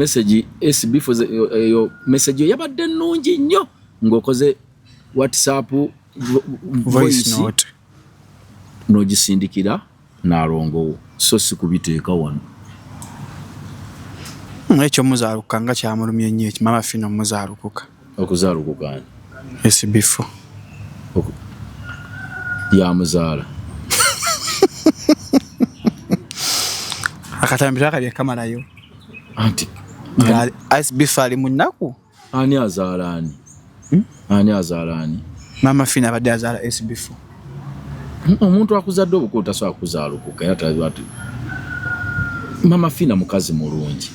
message SB for yo message yabadde nnungi nnyo ng'okoze WhatsApp voice note n'ogisindikira n'alongowo so si kubiteeka wano. Ekyo muzaaluka nga kyamulumye nnyo Mama Fino muzaalukuka. Okuzaalukuka SB4 ya muzaala akatambira kali kamalayo anti SB4 ali munnaku ani azaalani ani azaalani Mama Fino abadde azaala SB4 omuntu akuzadde obukuuta so akuzaalukuka era ati Mama Fino mukazi mulungi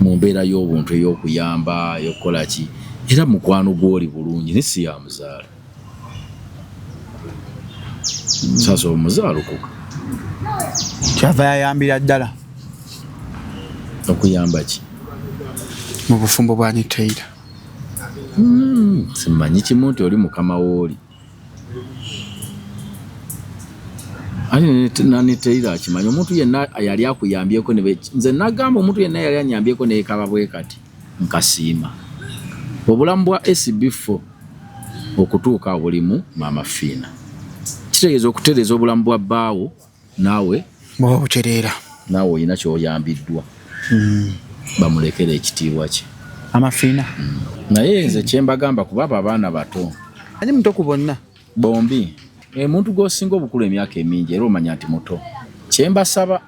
mu mbeera y'obuntu ey'okuyamba y'okukola ki era mukwano gw'oli bulungi nesi ya muzaala sasa omuzaalukuka kyava yayambira ddala okuyamba ki mu bufumbo bwa Nitaira. Simanyi kimu nti oli mukama w'oli ani Nitaira akimanyi omuntu yenna yali akuyambyeko nze nagamba omuntu yenna yali anyambyeko neekaba bwe kati nkasiima obulamu bwa SB4 okutuuka bulimu Mama Fino kitegeeza okutereeza obulamu bwa bbaawo naawe bw'obutereera naawe olina ky'oyambiddwa bamulekera ekitiibwa kye Mama Fino naye nze kyembagamba kuba abo abaana bato ani muto ku bonna bombi omuntu gw'osinga obukulu emyaka emingi era omanya nti muto kyembasaba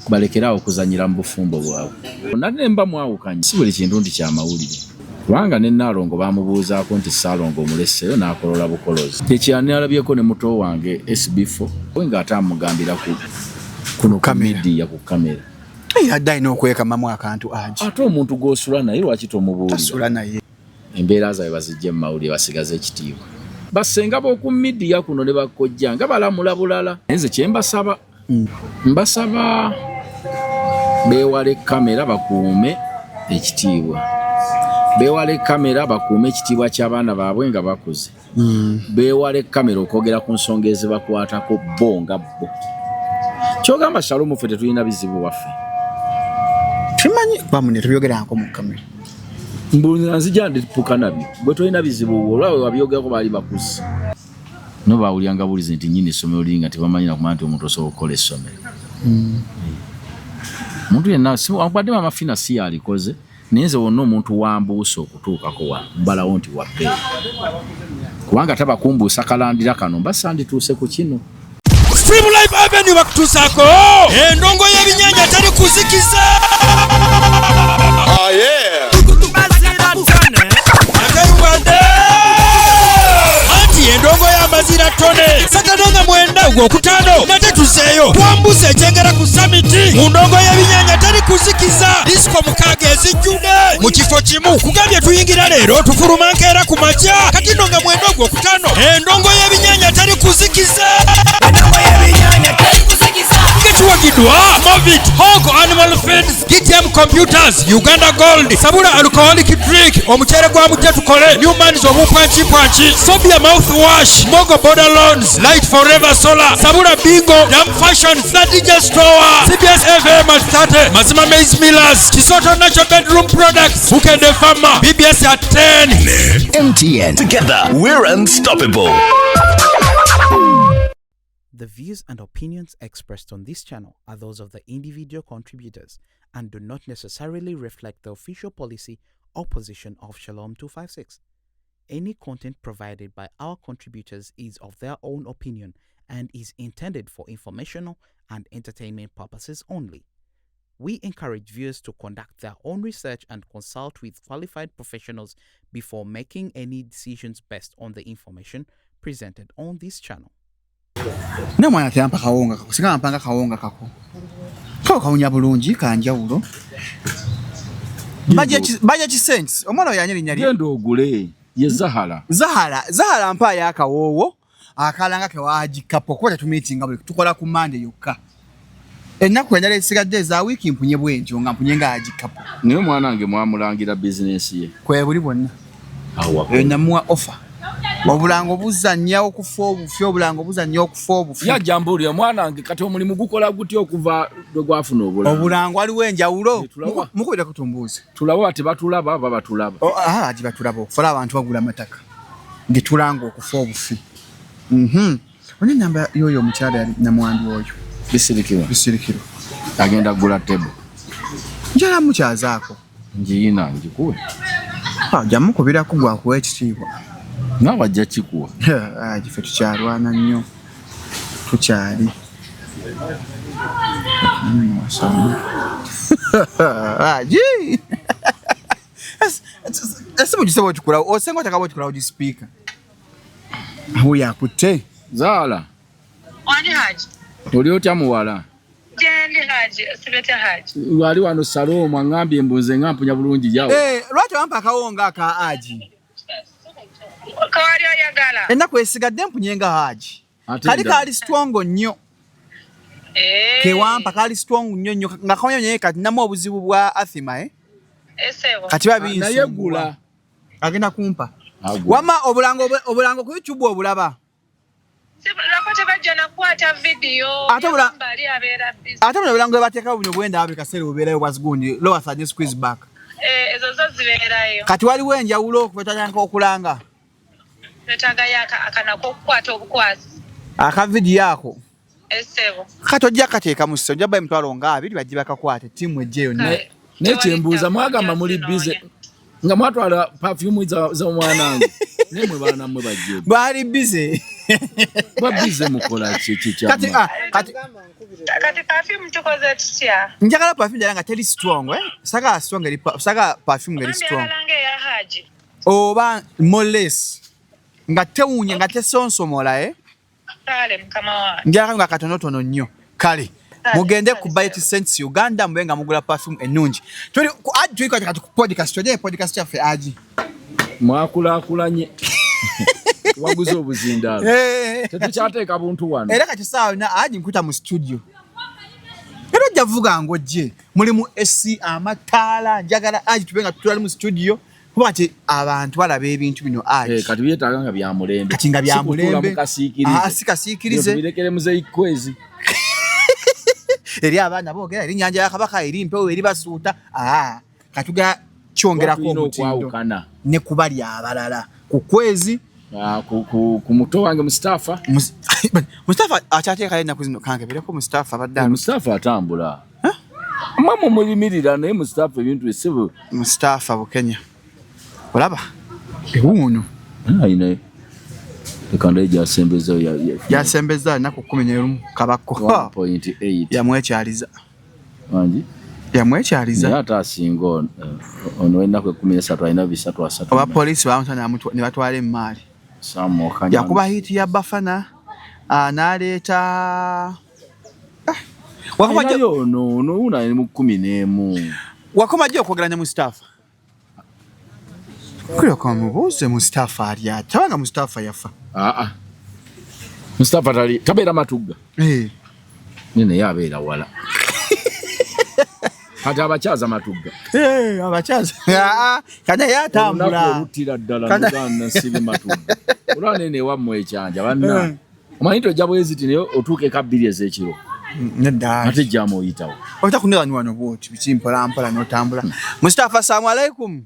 balekerawo okuzanyira mu bufumbo bwabwe nane mba mwawukanye si buli kintu nti kyamawulire kubanga ne Naalongo bamubuuzaako nti Saalongo omuleseyo n'akolola bukolozi ekyani alabyeko ne muto wange SB4 nga atamugambira kuno media ku kamera adde alina okwekamamu akantu aji ate omuntu gw'osula naye lwaki tomubuulira tasula naye embeera zaabwe bazijje mu mawulire basigaze ekitiibwa basenga b'oku media kuno ne bakojja nga balamula bulala nze kyembasaba mbasaba beewale kamera bakuume ekitiibwa beewale kamera bakuume ekitiibwa ky'abaana baabwe nga bakuze beewale kamera okwogera ku nsonga ezibakwatako bo nga bo kyogamba Shalom ffe tetulina bizibu waffe tumanyi bamune tubyogeranko mu kamera mbulira nzija ndipuka nabyo bwe tolina bizibu olwawe wabyogerako baali bakuze no bawulyanga bulizi nti nyini essomero liri nga tebamanyira kumanya nti omuntu osobola okukola essomero omuntu yenna akubadde Mama Fino si yalikoze naye nze wonna omuntu wambuusa okutuukako wano mbalawo nti wabbe kubanga tabakumbuusa kalandira kano mba sandituuse ku kino Stream Live Avenue bakutuusaako endongo y'ebinnyanja teri kuzikiza anti endongo y'amazira ttone Sakatonda 9 ogwokutaano nate tuzeeyo twambusa ekyengera ku samiti mu ndongo y'ebinnyanja teri kuzikiza disiko 6 ezijjudde mu kifo kimu kugambye tuyingira leero tufuluma nkeera ku makya kati ndonga 9 ogwokutaano endongo y'ebinnyanja teri kuzikiza Kichwagidwa Movit Hog Animal Feeds GTM Computers Uganda Gold Sabula Alcoholic Drink omuchere gwa mujja tukole Newman's omupwanchi pwanchi Sobia Mouthwash Mogo Border Loans Light Forever Solar Sabula Bingo Dam Fashion Strategy Store CBS FM at 30 Mazima Maize Millers Kisoto Natural Bedroom Products Bukende Farmer BBS at 10 MTN. Together we're unstoppable. The views and opinions expressed on this channel are those of the individual contributors and do not necessarily reflect the official policy or position of Shalom 256. Any content provided by our contributors is of their own opinion and is intended for informational and entertainment purposes only. We encourage viewers to conduct their own research and consult with qualified professionals before making any decisions based on the information presented on this channel. Na mwana tyampa kawonga kako singa mpanga kawonga kako kawunya bulungi kanjawulo baje kisense omwana yanyiri nyali gendo ogule ye Zahara mpa ya kawowo akalanga ke wagikapo kuba tumeetinga buli tukola ku Monday yokka ennaku endala esigadde za wiiki mpunye bwenjo nga mpunye nga agikapo niwe mwana wange mwamulangira business ye kwe buli bonna awa namuwa offer Obulango buzannya okufa obufi obulango buzannya okufa obufi. Ya jambuli omwana wange kati omulimu gukola gutya okuva lwe gwafuna obulango. Obulango waliwo enjawulo. Mukubira kutumbuuza. Tulaba ati batulaba baba batulaba. Ati batulaba okufala abantu bagula amataka. Ngitulanga okufa obufi. One namba yoyo omukyala yali namwandu oyo. Bisirikiro. Agenda gula tebo. Njala mukyazaako. Njiyina njikuwe. Jamukubira kugwa kuwa ekitiibwa. Nawe ajja kikuwa. Gife tukyalwana nnyo. Tukyali. Ese mugisebo kikula osenga otakabo kikula odi speaker. Aho yakutte. Zaala. Wani Haji. Oli otya muwala? Jendi Haji, sibeta Haji. Wali wano Saloma ngambye mbuze ngampunya bulungi yawo. Lwaki wampa akawonga aka Haji? Kawali oyagala. Ennaku esigadde mpunyenga Haji. Kali kali strong nnyo. Kewampa kali strong nnyo nga kawonye kati namu obuzibu bwa athima Esebo. kati babinsu. Naye gula. Agenda kumpa. Wama obulango ku YouTube obulaba. Lakote bajja nakwata video. Ate bali abeera busy. Ate obulango bateeka buno bwenda abe kasere obeerayo wasgundi lower third squeeze back. Ezo zo zibeerayo. Kati waliwo enjawulo okubetanyanka okulanga. Netaga yaka akanako okukwata obukwasi. Aka video ako. Esebo. Kati ojja kateeka mu ssonja bayi mutwalo nga abiri bajje bakakwate timu ejjeyo ne. Nekyembuuza mwagamba muli busy. Nga mwatwala perfume za mwanange. Nemwe baana mwe bajje. Bali busy. Babize mukola chicha. Kati perfume tukoze tutya. Njagala perfume njala nga teri strong Saka strong saka perfume ngeri strong. Njagala ya Haji. Oba more less. Nga tewunya nga tesonsomola Kale mkama wa. Njagala nga katonotono nnyo. Kale. Mugende ku Bayet Sense Uganda mbenga mugula perfume ennungi. Tuli aji kati ku podcast today podcast yafe aji. Mwakulakulanye. Waguze obuzindalo. Tetukyateeka buntu wano. Era kati sawa na aji nkuta mu studio. Era javuga ngojje. Mulimu SC amataala njagala aji tubenga tutwali mu studio. Kuba ati abantu balaba ebintu bino aji. Kati byetaaga nga bya mulembe. Kati nga bya mulembe. Sikasiikirize. Birekere muze ikwezi. Eri abaana boogera eri nyanja ya Kabaka eri mpewo eri basuuta katuga kyongerako omutindo ne kubali abalala ku kwezi ku muto wange Mustafa akyateeka yena kuzino kange bireko Mustafa badda Mustafa atambula mama mulimirira naye Mustafa ebintu esibu Mustafa Bukenya olaba ewuno ayine ekanda jasembeza jasembeza nako 11 kabako 1.8 yamwekyaliza wanji yamwekyaliza yata asingo ono enako 13 ayina bisatu asatu oba police bamutana ne batwala emmali samo kanya yakuba hit ya Bafana naleta wakoma jo no una mu 11 wakoma jo kwogeranya Mustafa Kuri kwa mubuze Mustafa aliya tabanga Mustafa yafa Mustafa tali tabeera matugga nene yabeera wala kati abakyaza matugga abakyaza kana yatambula olutira ddala Uganda sibi matugga olwa nene wammwe ekyanja banna omanyi tojja bweziti naye otuuke kabbiri ez'ekiro nedda ate jjama oyitawo otakunera wano bwoti bikimpola mpola n'otambula Mustafa assalamu alaikum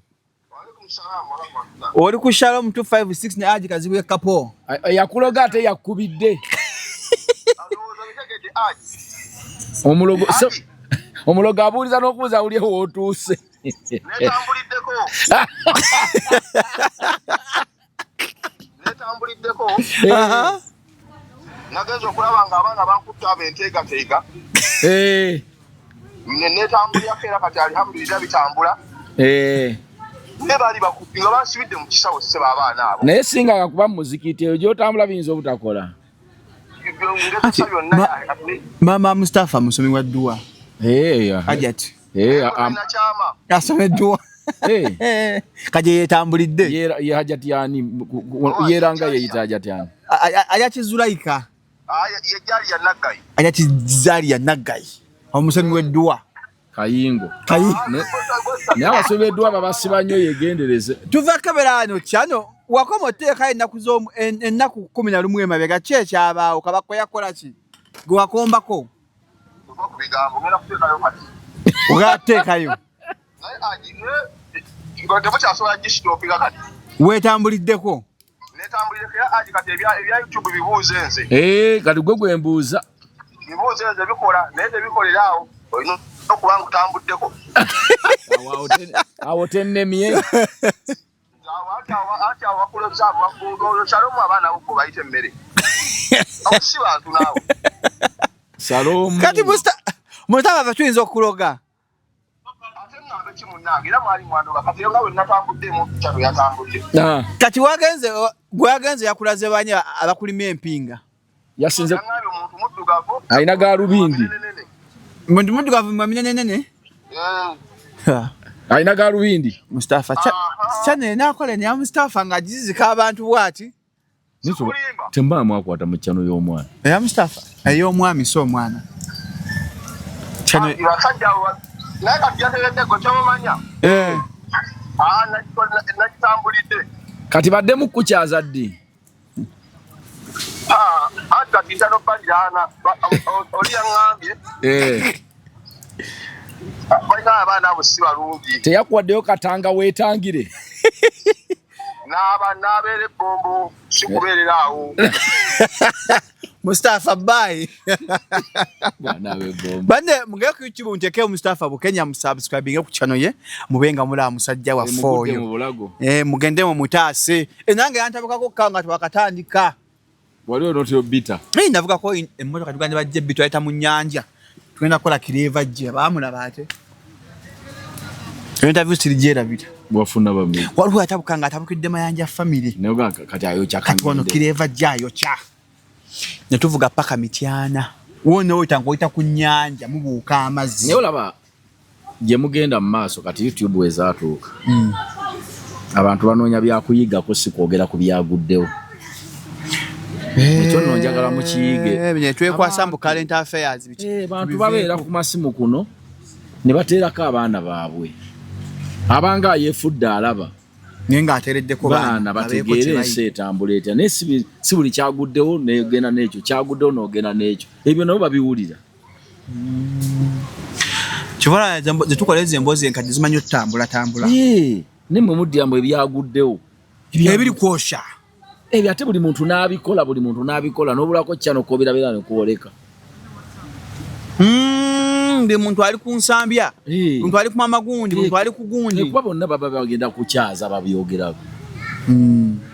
Oli ku Shalom 256 ne aji kazibu ya kapo. Yakuloga ate yakubidde. Omulogo abuuliza n'okubuuza uli wootuuse. Netambuliddeko. Nagenza okulaba nga abaana bankutte abenteegateega. Netambulirako era kati alhamdulillah bitambula. Nebali bakupinga basibidde mu kisawo sebe abaana abo. Naye singa akakuba muzikiti eyo gy'otambula biyinza obutakola. Mama Mustafa musomi wa dua. Ajati. Asome dua. Kaje yetambulidde. Ye hajati yani yeranga yeyita hajati yani. Ajati Zulaika. Yejali ya Naggayi. Ajati Zali ya Naggayi. Omusomi wa dua. Kayingo. Ne abasobeddwa babasiba nnyo yegendereze. Tuva kaberano kyano wakoma oteekayo ennaku 11 emabega ki ekyabaawo Kabaka yakola ki gwe wakombako ku bigambo ngenda kuteekayo kati ogateekayo naye agine ngo tebukyasobola gishitopika kati weetambuliddeko netambulireko era agi kati ebya YouTube bibuuze nze kati gwe gwembuuza bibuuze nze bikola naye tebikolera awo olina okuba nga utambuddeko awo tennemye ati awo wakulozaavu Salomu abaana bo bayita emmere awo si bantu naawe Salomu kati Mustafa tuyinza okuloga ate nange kimunnange era mwali mwandoga kati nga bwe natambuddemu kyalo yatambudde kati gwagenze yakulaze banya abakulimya empinga yasinze ngambye omuntu muddugavu alina galubindi muntu muddugavu mwaminenenene alina galubindi Mustafa chane nakola ne Mustafa ngajizika abantu bwati tembaa mwakwata mu chano y'omwana ya Mustafa ey'omwami so omwana chane basajja naye kati yateredde gwe kyomumanya nakitambulidde kati badde mu kukyaza ddi anti kati ntano baliraana oli yaŋŋambye balina abaana abo si balungi teyakwaddeyo katanga weetangire n'abeera ebbombo si kubeerera awo Mustafa bye nawe bombo bande mugeye ku YouTube nteke Mustafa Bukenya musubscribing ku channel ye mubenga mula musajja wa foyo mugende mu mutaase nange yantabukako kanga twakatandika waliwo notyo bita navuga ko emmotoka tugande bajje bitu ayita mu nyanja tugenda kola kireva jje baamulaba ate interview sirijera bita bwafuna bamwe waliwo atabukanga atabukidde mayanja family neoga kati ayo kati wono kireva jjayo cha netuvuga paka mityana wono otango oyita ku nyanja mubuuka amazzi naye olaba gye mugenda mu maaso kati YouTube ezaatuuka abantu banoonya byakuyigako si kwogera ku byaguddewo ekyo nno njagala mukiyige twekwasa mu current affairs bantu babeera ku masimu kuno ne bateerako abaana baabwe abanga yeefudde alaba nenga atereddeko baana bategeere ensi etambula etya naye si buli kyaguddewo negenda n'ekyo kyaguddewo n'ogenda n'ekyo ebyo nabo babiwulira kivala zetukoleza emboozi enkadde zimanyi otutambula ne mwe muddiramu ebyaguddewo ebiri kwosha ebyo ate buli muntu n'abikola n'obulako kyano kobirabeera ne kuoleka ndi muntu ali ku nsambya muntu ali ku mamagundi muntu ali ku gundi kuba bonna baba bagenda kukyaza babyogerako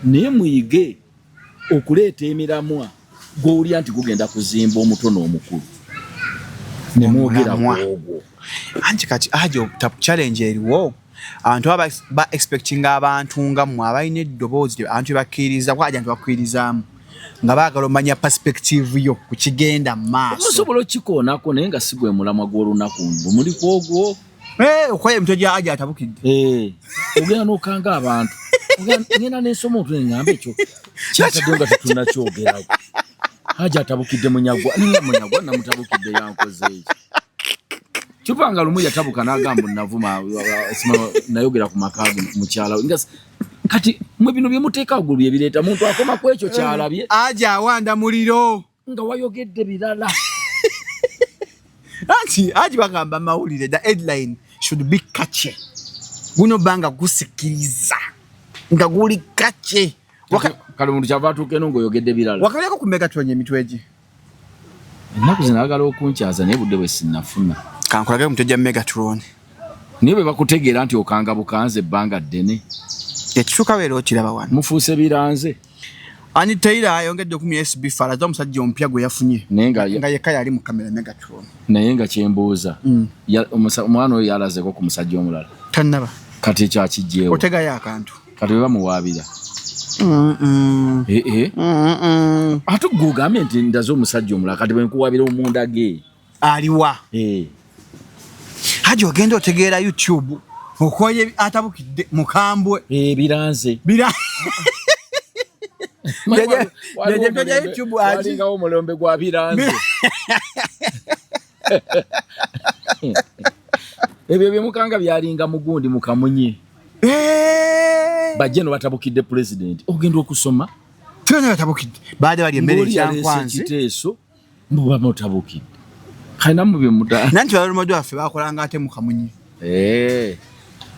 naye muyige okuleeta emiramwa gw'olya nti gugenda kuzimba omuto n'omukulu ne mwogera ogwo anti kati ajo tap challenge eriwo abantu ba expecting abantu nga mwe abalina eddoboozi abantu bakkiriza kwaja nti bakkirizamu nga baagala omanya perspective yo ku kigenda maaso musobola okikoonako naye nga si gwe mulamwa gw'olunaku muli kwogwo okoye emito gya aja atabukidde ogenda n'okanga abantu ngenda n'ensoma otu neŋŋamba ekyo kyataddeyo nga tetunakyogerako aja atabukidde munyagwa ninga munyagwa namutabukidde yankoze ekyo kyupanga lumu yatabuka n'agamba navuma nayogera ku makaago mukyala kati mwe bino byemuteeka waggulu bye bireeta muntu akoma ku ekyo kyalabye aja awanda muliro nga wayogedde birala anti aji bagamba mawulire the headline should be catchy guno banga gusikiriza nga guli catchy kale muntu kyava atuuke no ng'oyogedde birala wakalyako ku Megatron emitweje ennaku zinaagala okunkyaza naye budde bwe sinnafuna kankolage omuntu ejja Megatron niye bwe bakutegeera nti okanga bukanze ebbanga ddene ekituuka beera okiraba wano mufuuse biranze ani Taylor ayongedde ku USB falaza omusajja omupya gwe yafunye nga yekka yali mu kamera Megatron naye nga kyembuuza omwana oyo yalazeko ku musajja omulala tannaba kati ekyakijjeewo otegayo akantu kati bwe bamuwaabira ate gugambye nti ndaze omusajja omulala kati bwe nkuwaabira omunda ge aliwa haji ogenda otegeera YouTube okoye atabukidde mukambwe biranze Jeje YouTube aji ngawo mulombe gwa biranze ebyo byemukanga byalinga mugundi mukamunye bajeno batabukidde president ogenda okusoma tena batabukidde baade bali emmere kyankwanzi kiteeso mbuba motabukidde kaina mu byemuda nanti balomodwa afe bakolanga ate mu kamunyi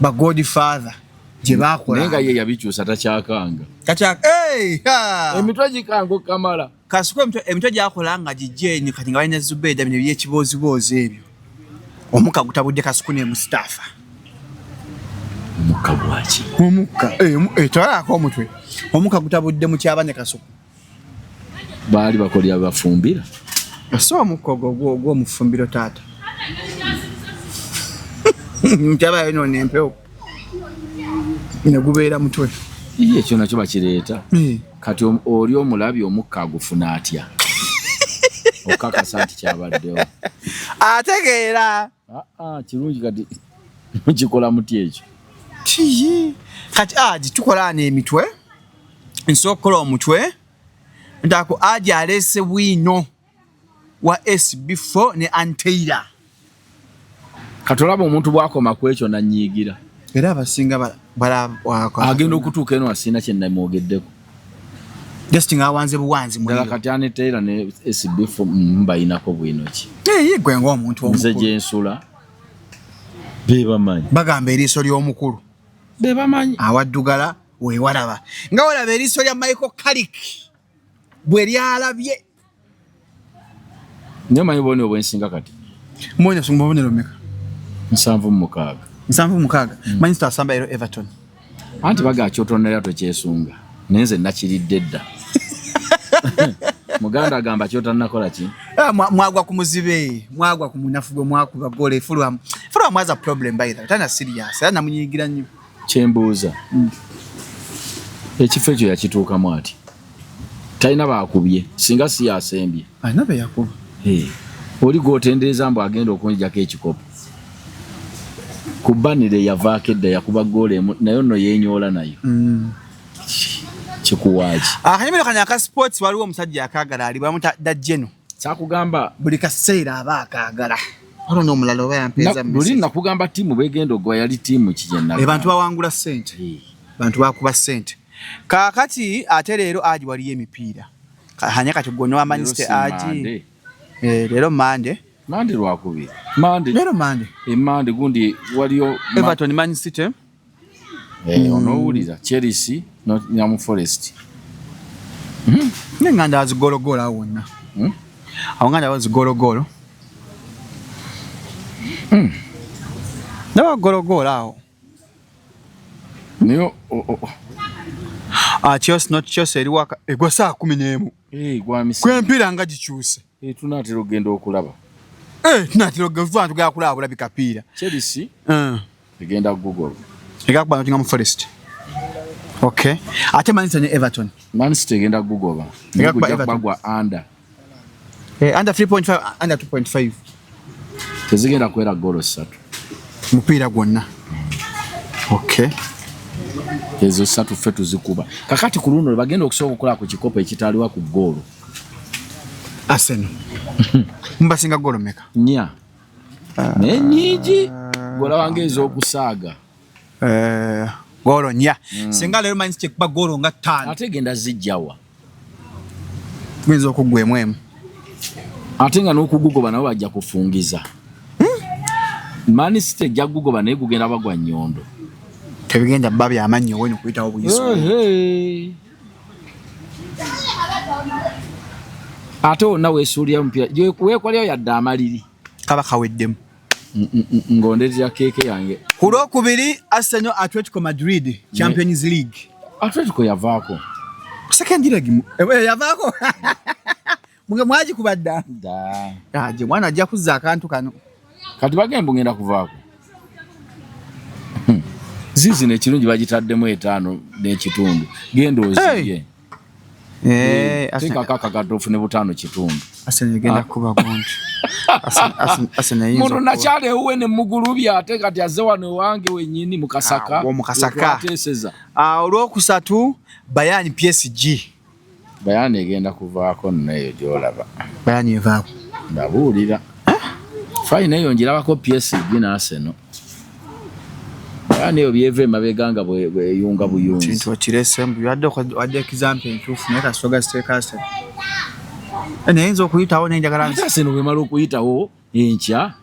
ba godfather je bakola nenga ye yabikyusa takyakanga emitwe gikango kamala kasuko emitwe gyakolanga gijeni kati nga balina Zubeda bino by'ekibozibozi ebyo omuka gutabudde kasuku ne Mustafa omuka gwaki omuka twalako omutwe omuka gutabudde mu kyabane kasuku baali bakolya bafumbira so omuka ogwo mufumbiro taata mtabayo none empeo inagubeera mutwe iye ekyo nakyo bakireeta kati oli omulabi omukka agufuna atya okakasa nti kyabaddewo ategeera kirungi kati mukikola muti ekyo kati tukola n'emitwe nsookola omutwe ntako aji alese bwino wa SB4 ne Anteira katolaba omuntu bwakoma ku ekyo nanyiigira era abasinga agenda okutuuka eno asina kye namwogeddeko just nga awanze buwanzi muliro kati Anteira ne SB4 mbayinako bwino ki gwe ng'omuntu nze gyensula bebamanyi bagamba eriiso ly'omukulu bebamanyi awaddugala weewalaba nga walaba eriiso lya Michael Carrick bwe lyalabye naye manyi bwoni obwensinga kati mwonya sumba obonero meka 7-6 manyi tutasamba ero Everton anti bagakyotonera tokyesunga nenze nakiridde dda muganda agamba kyotannakola ki mwagwa ku muzibe mwagwa ku munafu gwe mwakuba gole fulwa mwaza problem by that tana serious era namunyigira nnyo kyembuuza ekifo ekyo yakituukamu ati talina baakubye singa si yasembye anabe yakuba oli gwotendereza mbu agenda okunjako ekikopo kubanire yavaako edda yakuba goole nayo nno yenyoola nayo kikuwaaki akanyumiro kanya aka sports waliwo omusajja akaagala ali bamuta Dajeno kyakugamba buli kaseera aba akaagala waliwo n'omulala oba yampeeza buli nakugamba ttiimu begenda ogwa yali ttiimu kijenna bantu bawangula ssente bantu bakuba ssente kaakati ate leero aji waliyo emipiira hanya kati gonna wamaniste aji leero mande lwakubiri leero mande emande gundi waliyo Everton Man City onowulira Chelsea Nottingham Forest nenganda wazigologolo awo wonna awo nganda wazigologolo nawagologolo awo niyo Chelsea eri waka egwa saa 11 kwempira nga gikyuse tunatera ogenda okulaba tunatera ogenda tugenda kulaba bikapiira Chelsea egenda Google egakuba Nottingham Forest okay ate Man City ne Everton Man City egenda Google bagwa under 3.5 under 2.5 tezigenda kwera golo 3 mupiira gwonna okay ezo 3 ffe tuzikuba kakati ku luno bagenda okusobola okukola ku kikopo ekitaliwa ku golo Arsenal mbasinga golo meka nya nenyiji gola wange ez'okusaaga golo nya singa leero Man City kuba golo nga 5 ate genda zijjawa gwenza okugwemu emu ate nga n'okugugoba nabo bajja kufungiza Man City jagugoba naye gugenda bagwa nnyondo tebigenda bba byamannyo weno kuyitawo buyiso ate onna weesuulira mupiira weekolyayo yadde amaliri kaba kaweddemu ng'ondeetera keeke yange ku lwokubiri Arsenal Atletico Madrid Champions League Atletico yavaako second leg yavaako mwagikuba dda gye mwana ajja kuzza akantu kano kati bagembu ngenda kuvaako zizi nekirungi bagitaddemu 5 n'ekitundu genda ozibye teekako akakatofu ne 5 kitundu Arsenal egenda kuba gonti muntu nakyali ewuwe ne mugulubya ate kati azze wano ewange wennyini mukasaka ateeseza olwokusatu Bayern PSG Bayern egenda kuvaako nneeyo gy'olaba Bayern evaako ndabuulira fayina eyo ngirabako PSG ne Arsenal Ani obyeve mabeganga bwe yunga buyunzi. Kintu okirese mbu wadde example entuufu naye kasoga steekasta. Naye okuyitawo nenjagala nti. Sino bwe mala okuyitawo enkya.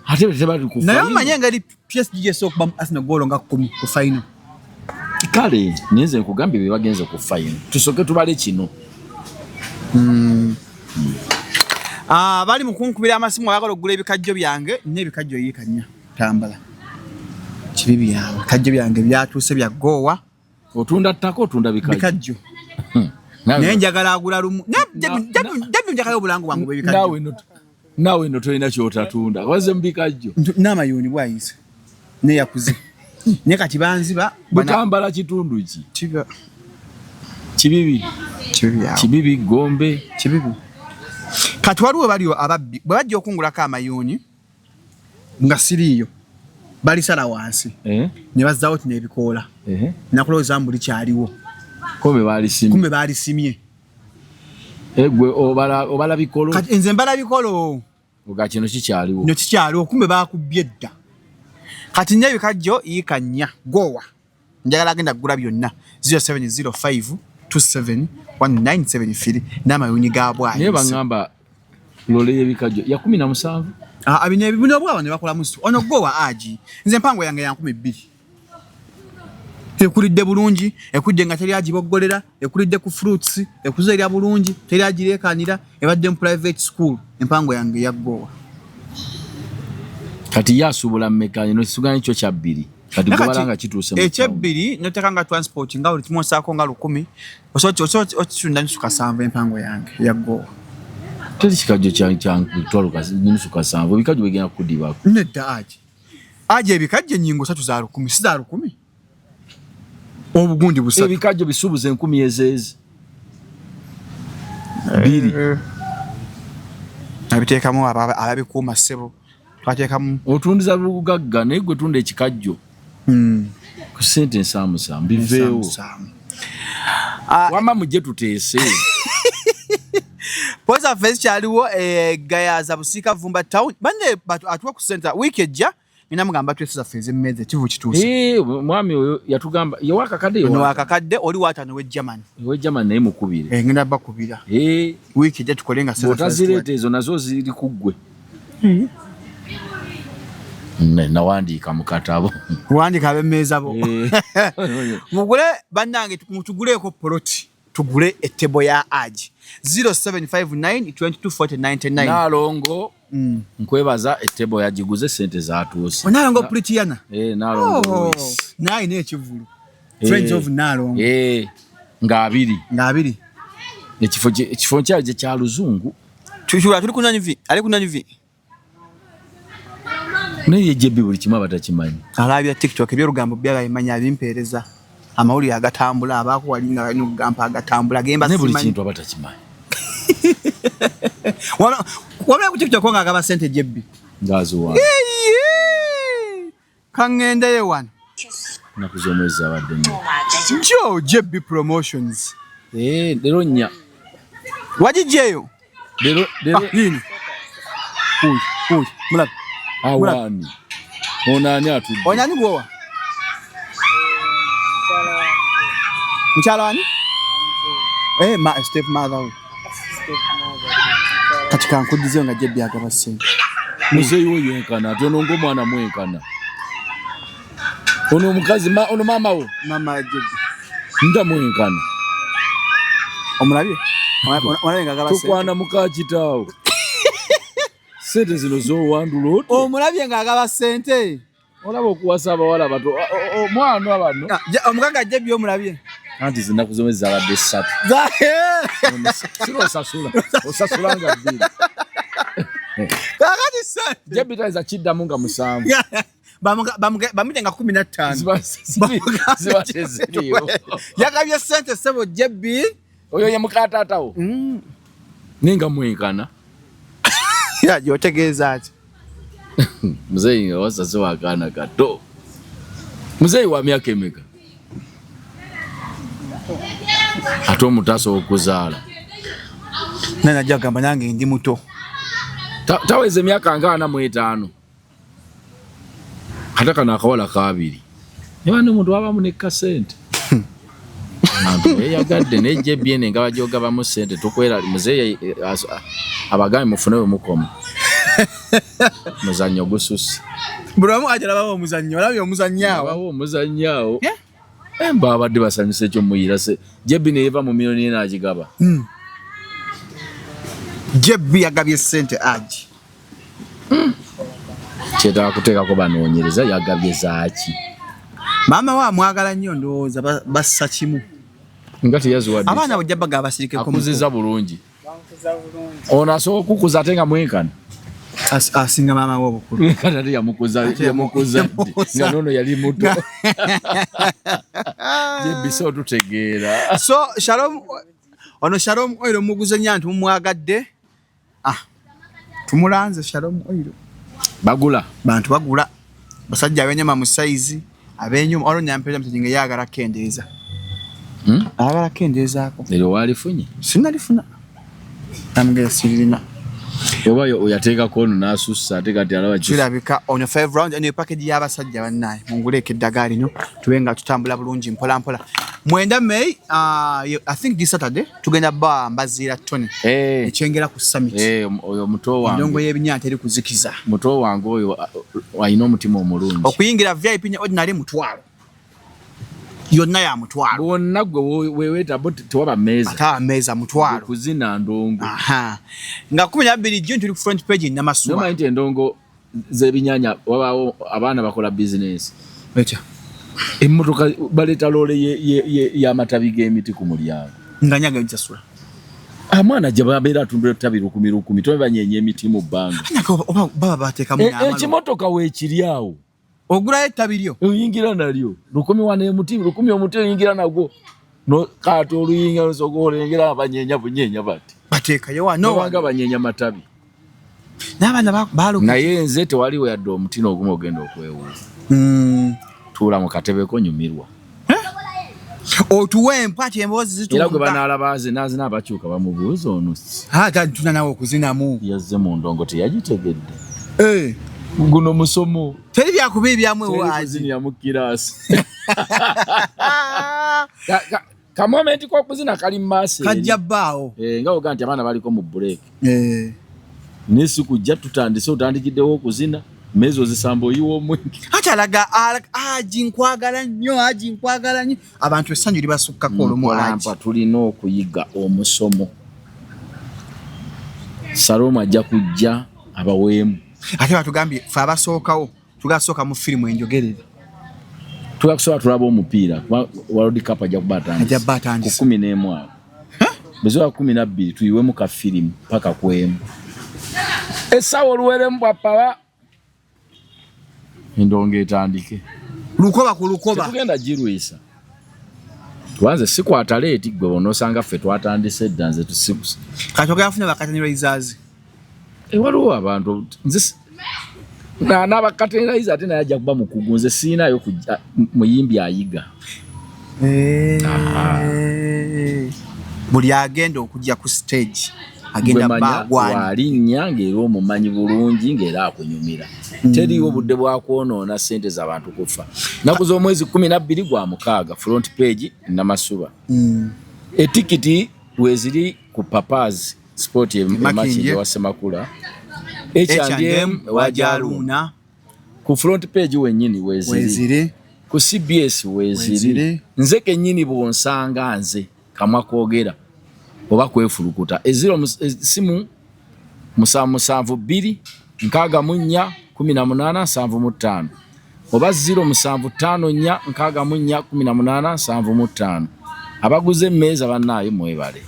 Ate tebali ku naye omanye ngeri PSG gyesookuba mu Arsenal goal nga 10 ku final. Kale nyenze nkugambye bye bagenze ku final. Tusoke tubale kino. Bali mukunkubira amasimu ayagala okugula ebikajjo byange n'ebikajjo yikanya tambala. Kibibi yawe kajjo byange byatuuse bya gowa. Otunda ttako otunda bikajjo. Naye njagala agula lumu. Debi njagala obulango bwangu bw'ebikajjo. Nawe no tolina kyotatunda. Waze mbikajjo. N'amayuni bwayise. Ne yakuze. Ne kati banziba butambala kitundu ki. Tiba. Kibibi. Kibibi gombe. Kibibi. Kati waliwo baliwo ababbi. Bwe bajja okungulako amayuni nga siriyo. Balisala wansi. Ne bazzawo tinebikoola. Nakulowooza mbuli kyaliwo. Kumbe baalisimye. Egwe obala bikolo. Kati nze mbala bikolo. Oga kino kikyaliwo. No kikyaliwo kumbe baakubye dda. Kati nnyo ebikajjo yikanya gowa. Njagala agenda kugula byonna 0705 27 1973 n'amayuni ga bwayi. Naye bangamba lole ebikajjo ya 17. Abine bino bwawa ne bakola musu. Ono gowa aji. Nze mpango yange ya 12. Ekulidde bulungi, ekudde nga teri agiboggolera, ekulidde ku fruits, ekuzeerya bulungi, teri agirekanira, ebadde mu private school, empango yange ya gowa. Kati yasubula mmekanye no sugana kyo kya 2. Kati gobalanga kituuse mu. Ekye 2 notekanga transport nga ulitimo sako nga 10. Osotunda nsuka 7 empango yange ya gowa. Teri kikajjo kyangu twaluka nsuka 7 bikajjo bigenda kudibako. Nedda aji. Aji ebikajjo nyingo 3 za 10 si za 10. Obugundi busatu. Ebikajjo bisubuze 10 ezezi. 2. Abiteekamu ababikuuma ssebo. Twateekamu otundiza bugagga naye gwe tunda ekikajjo. Ku sente ensamusa mbiveewo. Wama mujje tuteese. Poza fezi kyaliwo gayaza busika Vumba town. Bande atuwa ku center week ejja. Nina mugamba twesa fezi mmeze kivu kituuse. Mwami oyo yatugamba ye wakakadde yo. No wakakadde oli watano we German. We German naye mukubire. Ngenda bakubira. Week ejja tukolenga center. Otazirete ezo nazo ziri kuggwe. Nawandiika mu katabo. Wandika abemmeeza bo. Mugule bannange tuguleko poloti. Tugule ettebo ya aji 0759 224099. Nalongo nkwebaza ettebo yagiguze sente zatuuse. Nalongo Pritiana. Nalongo. Nayi n'ekivulu. Friends of Nalongo. Nga 2. Nga 2. Ekifo kyaje kya luzungu. Tuli kunanyivi. Ali kunanyivi. Naye jebi buli kimwe batakimanyi. Alabya TikTok eby'olugambo by'abayimanya abimpeereza. Amawulire agatambula abakuwalinga balina okugamba agatambula gemba simanyi. Ne buli kintu abatakimanyi. Wabula ku TikTok nga agaba sente jebbi. Ngazuwa. Kangendeyo wano. Nakuzomeza abadde nnyo. Jo jebbi promotions. Lero nnya. Wajijeyo. Lero nini? Uy, mulap. Awani. Onani atudde. Onani gwowa. Mchalani? Step mother. Katika nkudize nga jebbi agaba sente. Muzeyi wo yenkana tono ngo mwana mwenkana. Ono mukazi ono mama wo. Mama jebbi. Nda mwenkana. Omulabye? Omulabye nga agaba sente. Tukwana mukakitawo. Sente zino zo wandulo. Omulabye nga agaba sente. Olaba okuwasa abawala bato. Mwana abano. Omukaga jebbi omulabye. Anti zinakuzomeza abadde 3. Siro osasula nga 2. Kakati sente. Jebbi taza kiddamu nga 7. Bamutenga 15. Zibatezeriyo. Yakabye sente sebo jebbi. Oyo ye mukatatawo. Ninga mwenkana. Ya yotegeeza ati. Muzeyi wasase wakana gato. Muzeyi wa myaka emeka. Ato mutaso okuzaala. Nana jagamba nange ndi muto. Taweze myaka nga 45. Hataka nakawala ka 2. Nebano omuntu abamu ne kasente. Abantu yagadde nejje byene nga bajoga bamu sente tukwera muzeeyi abagami mufune we mukoma. Muzanyo gususi. Buramu ajala baba omuzannyo olabye omuzannyawo. Baba omuzannyawo. Emba abadde basanyuse kyo muyira se. Jebbi ne eva mu milioni ena agigaba. Jebbi yagabye sente aji. Kyetaaga kuteekako banoonyereza yagabye zaaki. Maama wa mwagala nnyo ndowooza bassa kimu. Nga teyaziwadde. Abaana bojja baga abasirikeko akuziza bulungi. Ono asobola okukuza ate nga mwenkana. Asinga maama wo obukulu. Mwenkana ate yamukuza nga nono yali muto. Jebbiso tutegeera. So Shalom Oil muguze nnyo anti mumwagadde. Tumulanze Shalom Oil. Bagula. Bantu bagula. Basajja abenyama mu size. Abenyuma olwo nyampeza mutijinga yagala kendeeza. Agala kendeeza ako. Lero walifunye? Sinalifuna. Namugera sirina. Obayo oyateeka kono nasussa ate kati alaba kyo. Kirabika on 5 rounds and package y'abasajja bannaye. Munguleke eddagala lino tubenga tutambula bulungi mpola mpola. Mwenda May I think this Saturday tugenda ba Mbazira Tony. Ekyengera ku summit. Oyo muto wange. Ndongo y'ebinyanta eri kuzikiza. Muto wange oyo ayina omutima omulungi. Okuyingira VIP ne ordinary mutwalo. Yonna ya mutwalo. Bonna gwe weeweta bo tewaba meza. Ata meza mutwalo. Kuzina ndongo. Nga 12 June tuli ku front page Namasuba. Noma nti endongo z'ebinyanya wabaawo abaana bakola business. Echa. Emmotoka baleta lole y'amatabi g'emiti ku mulyango. Nga nyaga nsasula. Amwana gye babeera atundula ttabi 10,000 tobe banyeenya emiti mu bbanga. Baba bateekamu n'amalo. Ekimotoka weekiri awo. Ogulayo ettabi lyo. Oyingira nalyo. 10,000 emuti 10,000 omuti oyingira nagwo. No kati oluyinga lusogole olengera abanyeenya bunyeenya bati. Bateekayo wano. Wanga banyeenya matabi. N'abaana baaluka. Naye nze tewaliwo yadde omuti n'ogumu ogenda okwewuuza. Tuula mu katebe ko nyumirwa. Otuwe empati emboozi zituuka. Era gwe banaalaba zina abakyuka bamubuuza ono. Tuna nawe okuzinamu. Yazze mu ndongo teyagitegedde. Guno musomo. Teri byakubibyamu waazi. Teri mu kiraasi. Ka moment ko kuzina kali mmase. Kajja bbaawo. Nga oga nti abaana baliko mu break. Nesu kujja tutandise otandikiddewo okuzina. Mezo zisambo yiwo mwingi. Atalaga aji nkwagala nnyo. Abantu essanyu libasukkako olumu aji. Tulina okuyiga omusomo. Saloma ajja kujja abaweemu. Ate batugambye fe abasookawo tugasooka mu firimu enjogerere. Tugakusobola tulaba omupiira. World Cup ajja kubatandisa. Ku 11 awo. Mwezi wa 12 tuyiwemu ka firimu paka kwemu. Essaawa oluweremu bwapapa. Endongo etandike. Lukoba ku lukoba. Tugenda girwisa. Tuanze sikwata leeti gwe onosanga ffe twatandise dda nze tusibusa. Katogera afuna bakatanirwa izazi. Waliwo abantu nze n'abakatanirwa izazi ate naye ajja kuba mukugu nze siinayo muyimbi ayiga. Buli agenda okujja ku stage. Agenda bagwani. Walinnya ng'era omumanyi bulungi ng'era akunyumira. Teriiwo budde bwa kwonoona ssente z'abantu kufa. Nnaku z'omwezi 12 gwa 6 front page Namasuba. Etikiti weziri ku Papazi sport emachi wa Semakula. H&M wajaluna. Ku front page wennyini weziri. Ku CBS weziri. Nze kennyini bwonsanga nze kamwa kwogera. Oba kwefulukuta eziro simu 772 64 1875 oba 075 64 1875 abaguze meza bannaye mwebale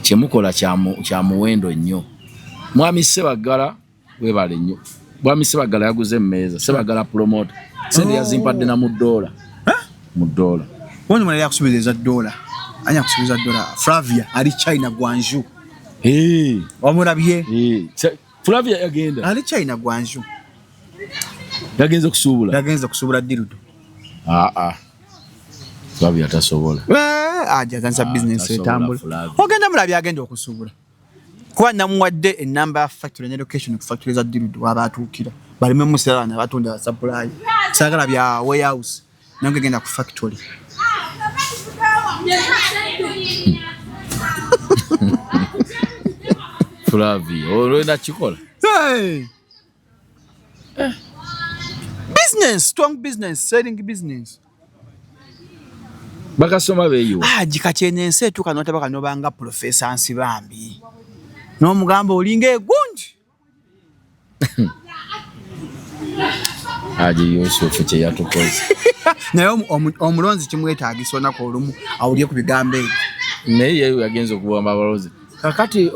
kyemukola kya muwendo nnyo. Mwami Sebagala webale nnyo. Mwami Sebagala yaguze meza. Sebagala promoter sente yazimpadde na mu $. Mu $. Wano mwana yakusubiriza $. Anya kusubiza $. Flavia ali China Guangzhou. Wamurabye? Flavia yagenda. Ali China Guangzhou. Yagenze kusubula Dirudo. Flavia tasobola. Aja tanza business etambula. Ogenda mulabye agenda okusubula. Kwa namuwadde enamba factory and location ku factory za Dirudo abatukira. Balime musala na batunda supply. Sagala bya warehouse. nange genda ku factory. Flavio, olwenda kikola. Hey. Business, strong business, selling business. Bakasoma beyo. Gikachenense etuka notaba nobanga Professor Nsibambi. N'omugamba olinga egundi. Aje Yusufu kye yatukoze. Naye omulonzi kimwetaagisa onako olumu awulye ku bigambo ebyo. Naye yagenza okuwamba abalozi. Kakati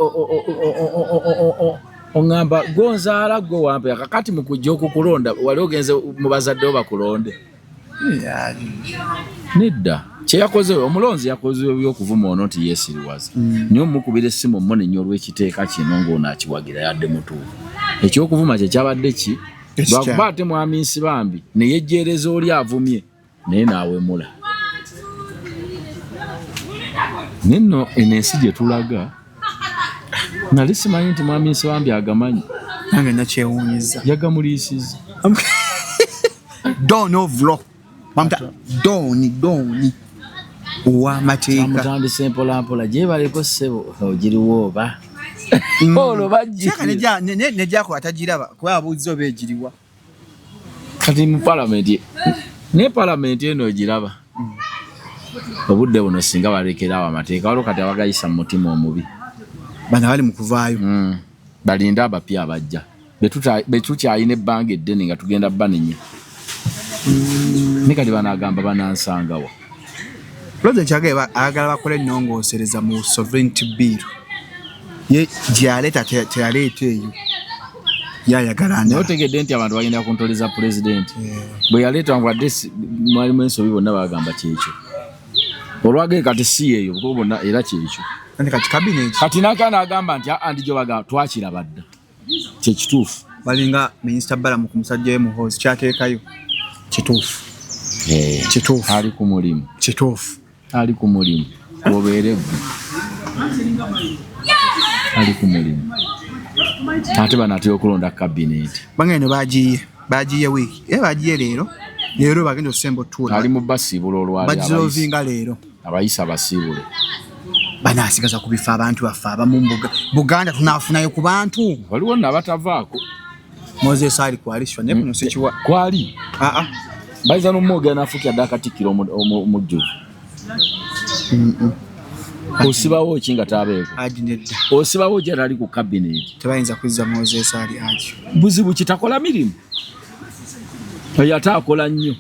ongamba gonzaala gwe wampe kakati mukujja okukulonda wali ogenze mu bazadde bakulonde. Nedda kye yakoze omulonzi yakoze ebyokuvuma ono nti yeesiriwaza. Niyo mukubira essimu mmone nnyo olw'ekiteeka kino ng'onaakiwagira yadde mutuufu. Ekyokuvuma kye kyabadde ki? Lwakuba ate mwami Nsibambi ne yejjeereza oli avumye naye naawemula. Nino enensi gye tulaga nali simanyi nti mwami Nsibambi agamanyi. Nange nakyewuunyiza. Yagamuliisiza. Don of law. Doni. Uw'amateeka. Amutandise mpolampola gyebaleko ssebo ogiriwo oba. Olwo bajjira. Nejjako atagiraba kuba abuuziza oba egiriwa. Kati mu palamenti. Ne palamenti eno ogiraba. Obudde buno singa balekerawo amateeka waliwo kati abagayisa mu mutima omubi. Bano bali mu kuvaayo. Balinda abapya abajja. Betukyalina ebbanga eddene nga tugenda banenya. Nikati banagamba banansangawa. President Kagame ayagala bakole ennongoosereza mu sovereignty bill. Ye gyaleta teyaleeta eyo. Yayagala naye otegedde nti abantu bagenda kuntoleza pulezidenti. Bwe yaleeta ngwadde mwalimu ensobi bonna bagamba kyekyo. Olwagee kati si eyo kuko bonna era kyekyo. Kati cabinet. Kati n'akaana agamba nti andi gyo bagamba twakiraba dda. Kyekituufu. Balinga Minisita Balamu ku musajja we Muhoozi kyateekayo. Kituufu. Kituufu. Ali ku mulimu. Kituufu. Ali ku mulimu. Obeere gwe. Ali ku mulimu. Ate banatera okulonda kabineti. Bange eno bagiye wiiki. Bagiye leero. Leero bagenda okusemba otuula. Ali mu basiibula olwali bagirovinga leero. Abayisa basiibule. Banaasigaza ku bifo abantu baffe abamu Buganda tunaafunayo ku bantu. Waliwo n'abatavaako. Moses ali kwalishwa ne kuno sekiwa. Kwali. Baiza n'omwoga n'afukya dda Katikkiro omujjuvu. Osibawo ki nga tabeeko? Nedda. Osibawo ki ali ku kabineti? Tebayinza kuzza Moses ali akyo. Buzibu kitakola mirimu. Oyo ate akola nnyo.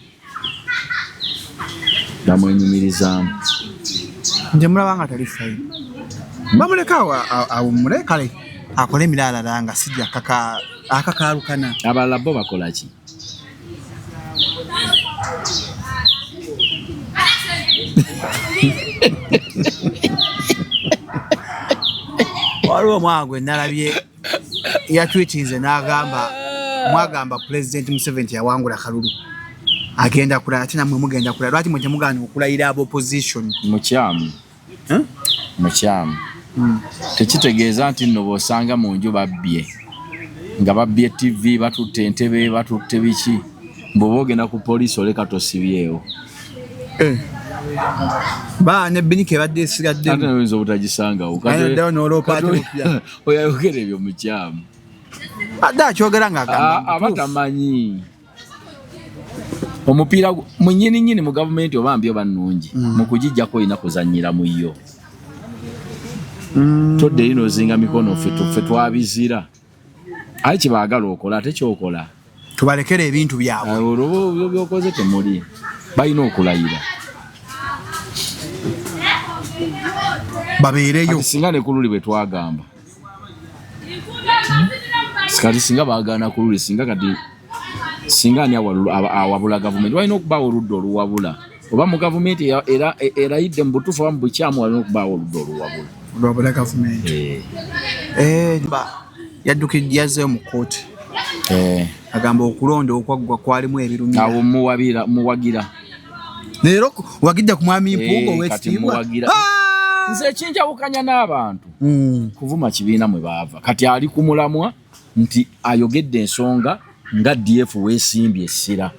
Namwenyumirizaamu. Nje mulaba nga tali fayi. Bamuleka awumule kale akole emirala nga sijja akakalukana. Abalala bo bakola ki? Waliwo omwagwe nalabye yatwitinze n'agamba mwagamba President Museveni yawangula kalulu. Agenda kulala ate namwe mugenda kulala. Lwaki mwe temugaana okulayira aba opposition? Mukyamu. Mukyamu. Tekitegeeza nti nno bw'osanga mu nju babbye. Nga babbye TV batutte entebe batutte biki. Bw'oba ogenda ku poliisi oleka tosibyewo. Ne Binike badde esigadde. Ate n'oyinza obutagisangawo. Oyayogera ebyo mukyamu. Adde akyogera ng'agamba. Abatamanyi. Omupiira munnyini mu gavumenti oba mbi oba nnungi. Mu kugijjako olina kuzannyira mu yo. Todde ino ozinga mikono ffe twabizira. Aye kye baagala okola ate kyokola. Tubalekere ebintu byabwe. Olwo byokoze temuli. Balina okulayira. Babeereyo. Singa ne kululi bwe twagamba. Kati singa baagaana kululi singa kati singa ani awabula gavumenti walina okubaawo oludda oluwabula. Oba mu gavumenti erayidde mu butuufu oba mu bukyamu walina okubaawo oludda oluwabula. Olwabula gavumenti. Yazzeeyo mu kkooti. Agamba okulonda okwaggwa kwalimu ebirumira. Awo muwagira. Leero wagidde ku mwami Mpuuga ow'ekitiibwa. Nze ekinjawukanya n'abantu. Kuvuma kibiina mwe baava. Kati ali ku mulamwa nti ayogedde ensonga nga DF weesimbye essira.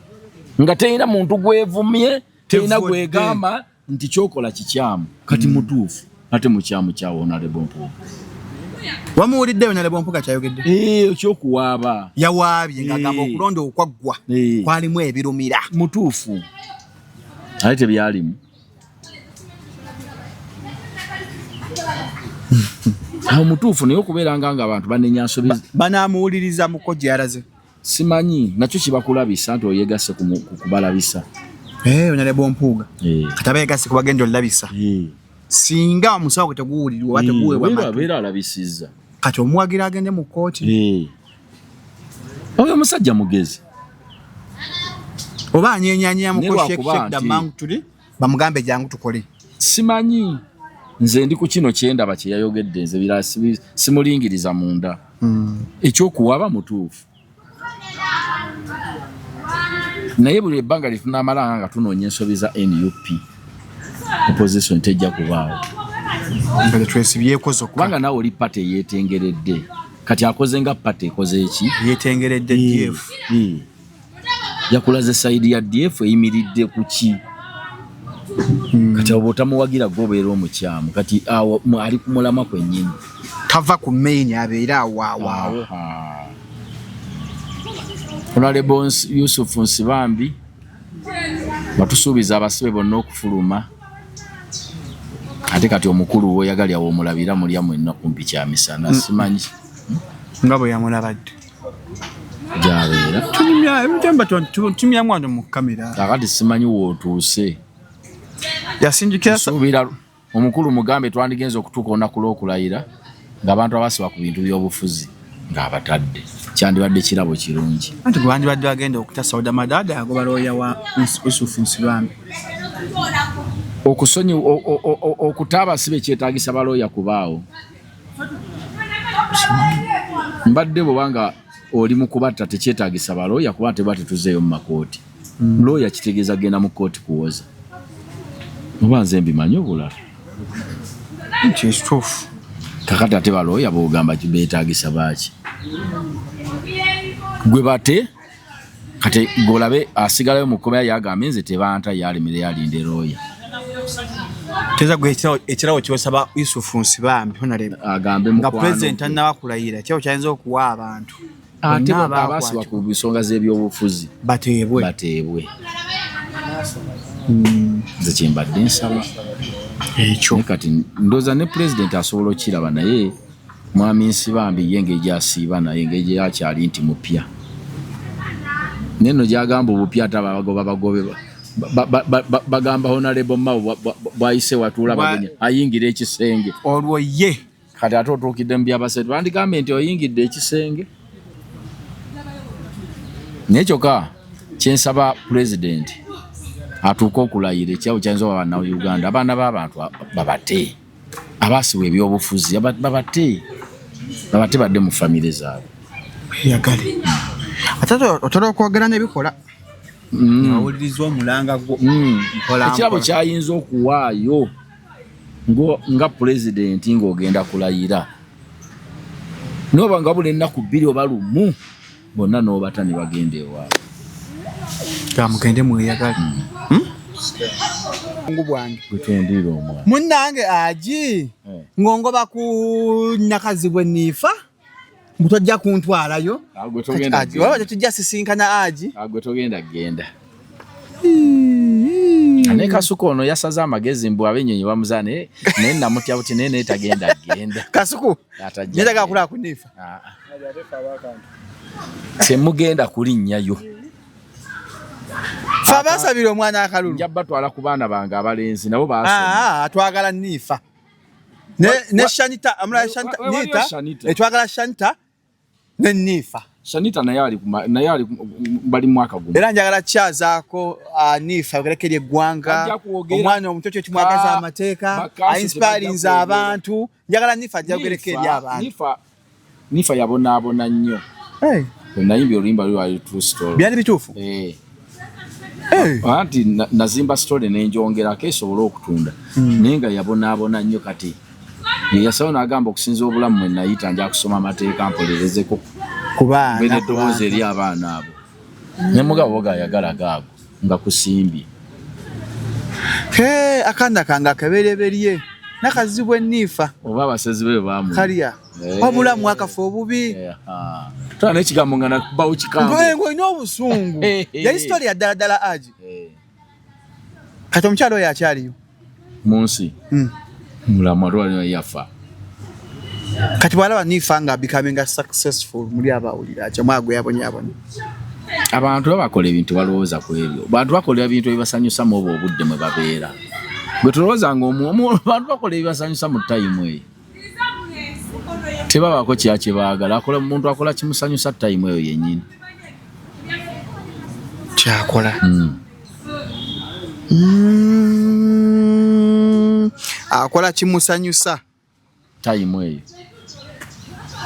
nga teyina muntu gwevumye teyina gwegamba nti kyokola kikyamu kati mutuufu ate mukyamu kyawo Honorable Mpuuga. Wamuwulidde Honorable Mpuuga kyayogedde? Ekyokuwaaba yawaabye ng'agamba okulonda okwaggwa kwalimu ebirumira. Mutuufu ate tebyalimu. Awo mutuufu naye okubeera nga abantu banenya nsobi banaamuwuliriza muko gye yalaze. Simanyi nakyo kibakulabisa nti oyegasse kubalabisa. Honorable Mpuuga kati abeegasse kubagenda olabisa. Singa omusawo gwe teguwulirirwa oba teguweebwa amatu abeera alabisizza. Kati omuwagira agende mu kkooti. Oyo omusajja mugezi. Oba anyenyanyeya muko Sheikh Damang tuli bamugambe jangu tukole. Simanyi nze ndi ku kino kyendaba kye yayogedde nze bira simulingiriza munda. Ekyokuwaba mutuufu. Naye buli ebbanga litunamala nga tunoonya ensobi za NUP. Opposition tejja kubaawo. Mbere twesibyekozo kubanga nawe oli party yeetengeredde. Kati akoze nga party ekoze eki? Yeetengeredde DF. Yakulaze side ya DF eyimiridde ku ki? Kati abo tamuwagira gobeera omukyamu. Kati awo ali ku mulama kwennyini. Tava ku main abeera awaawo. Honorable Yusuf Nsibambi batusuubiza abasibe bonna okufuluma. Ate kati omukulu we yagali awo omulabira mulya mwenna kumpi kya misana simanyi. Nga bwe yamulabadde. Jabeera. Tumya mwana mu kamera. Kakati simanyi wootuuse. Yasinjikira suubira omukulu mugambe twandigenza okutuuka olunaku lw'okulayira ng'abantu abasiba ku bintu by'obufuzi ng'abatadde. Kyandibadde kirabo kirungi. Anti gwandibadde agenda okuta Sauda Madada agoba looya wa Yusuf Nsibambi. Okusonyi okutaba sibe kyetaagisa balooya kubaawo. Mbadde bwanga oli mu kubatta tekyetaagisa balooya kuba teba tetuzeeyo mu makooti. Looya kitegeeza genda mu kooti kuwoza. Oba nze mbimanyi obulala. Kituufu. Kakati ate balooya bw'ogamba beetaagisa baaki. Gwe bate kati golabe asigalayo mu kkomera yagamba nze tebanta yalemere yalinde looya. Teza gwe ekirawo kyosaba Yusuf Nsibambi Honorable agambe nga president annabakulayira kyo kyayinza okuwa abantu. Ate abasiba ku bisonga z'ebyobufuzi bateebwe. Nze kyembadde nsaba ekyo. Kati ndoza ne president asobola okiraba naye Mwami Nsibambi yenge gyasiiba naye ngeje yakyali nti mupya. Neno gyagamba obupya tabagoba bagobe bagamba Honorable Mao bwayise watuula bagenya ayingira ekisenge. Olwo ye kati ate otuukidde mu byabasatu bandigambe nti oyingidde ekisenge. Naye kyokka kyensaba president atuuka okulayira ekyawo kyayinza oba bannayuganda abaana b'abantu babate abasibwa ebyobufuzi babate badde mu famire zaabwe. Yagali ate otera okwogera n'ebikola awulirizwa omulanga gwo. Ekirabo kyayinza okuwaayo nga president ng'ogenda kulayira n'oba nga buli ennaku 2 oba 1 bonna n'obata ne bagenda ewaabwe. Kamugende mweyagali. Ngubwange kutendira omwana munnange aji ngongoba ku nakazibwe nifa mutojja kuntwalayo agwe togenda aji waba tujja sisinkana aji agwe togenda genda. Ane Kasuku ono yasaza amagezi mbu abenyenyi bamuzane naye namutya buti nene tagenda genda. Kasuku netaga kula ku nifa semugenda kulinnyayo. Fabasabira omwana akalulu. Njabba twala ku baana bange abalenzi nabo baasoma. Twagala nifa. Ne Shanita amula Shanita nita. Twagala Shanita ne nifa. Shanita naye ali bali mwaka gumu. Era njagala kyazaako nifa ogerekerye eggwanga. Omwana omutoto kimwagaza amateeka. Inspirinze abantu. Njagala nifa jagerekerye abantu. Nifa yabonaabona nnyo. Nayimbye oluyimba lwa true story. Byali bituufu. Anti nazimba story nenjongerako esobola okutunda. Naye nga yabonaabona nnyo kati. Yasawo n'agamba okusinza obulamu mwe nayita nja kusoma amateeka mpolerezeko. Kubaana. Bene ddoboozi eri abaana abo. Ne mugabo gayagala gaago. nga kusimbye. Akanda kanga kabereberye nakazibwe nifa oba abasezi be bamu kaliya wabula mwakafa obubi twana ekigambo nga nakubawo kikambo ngo ino obusungu ya history ya daladala aji kati omukyalo oyo akyaliyo munsi mulamu alwali yafa kati bwalaba nifa nga becoming successful muri abawulira kyamwagwe yabonyabonye abantu bakola ebintu balowooza ku ebyo bantu bakola ebintu ebibasanyusa mu obudde mwe babeera bwe tulowooza nga abantu bakola ebibasanyusa mu time eyo tebabaako kyakye baagala omuntu akola kimusanyusa time eyo yennyini kyakola akola kimusanyusa time eyo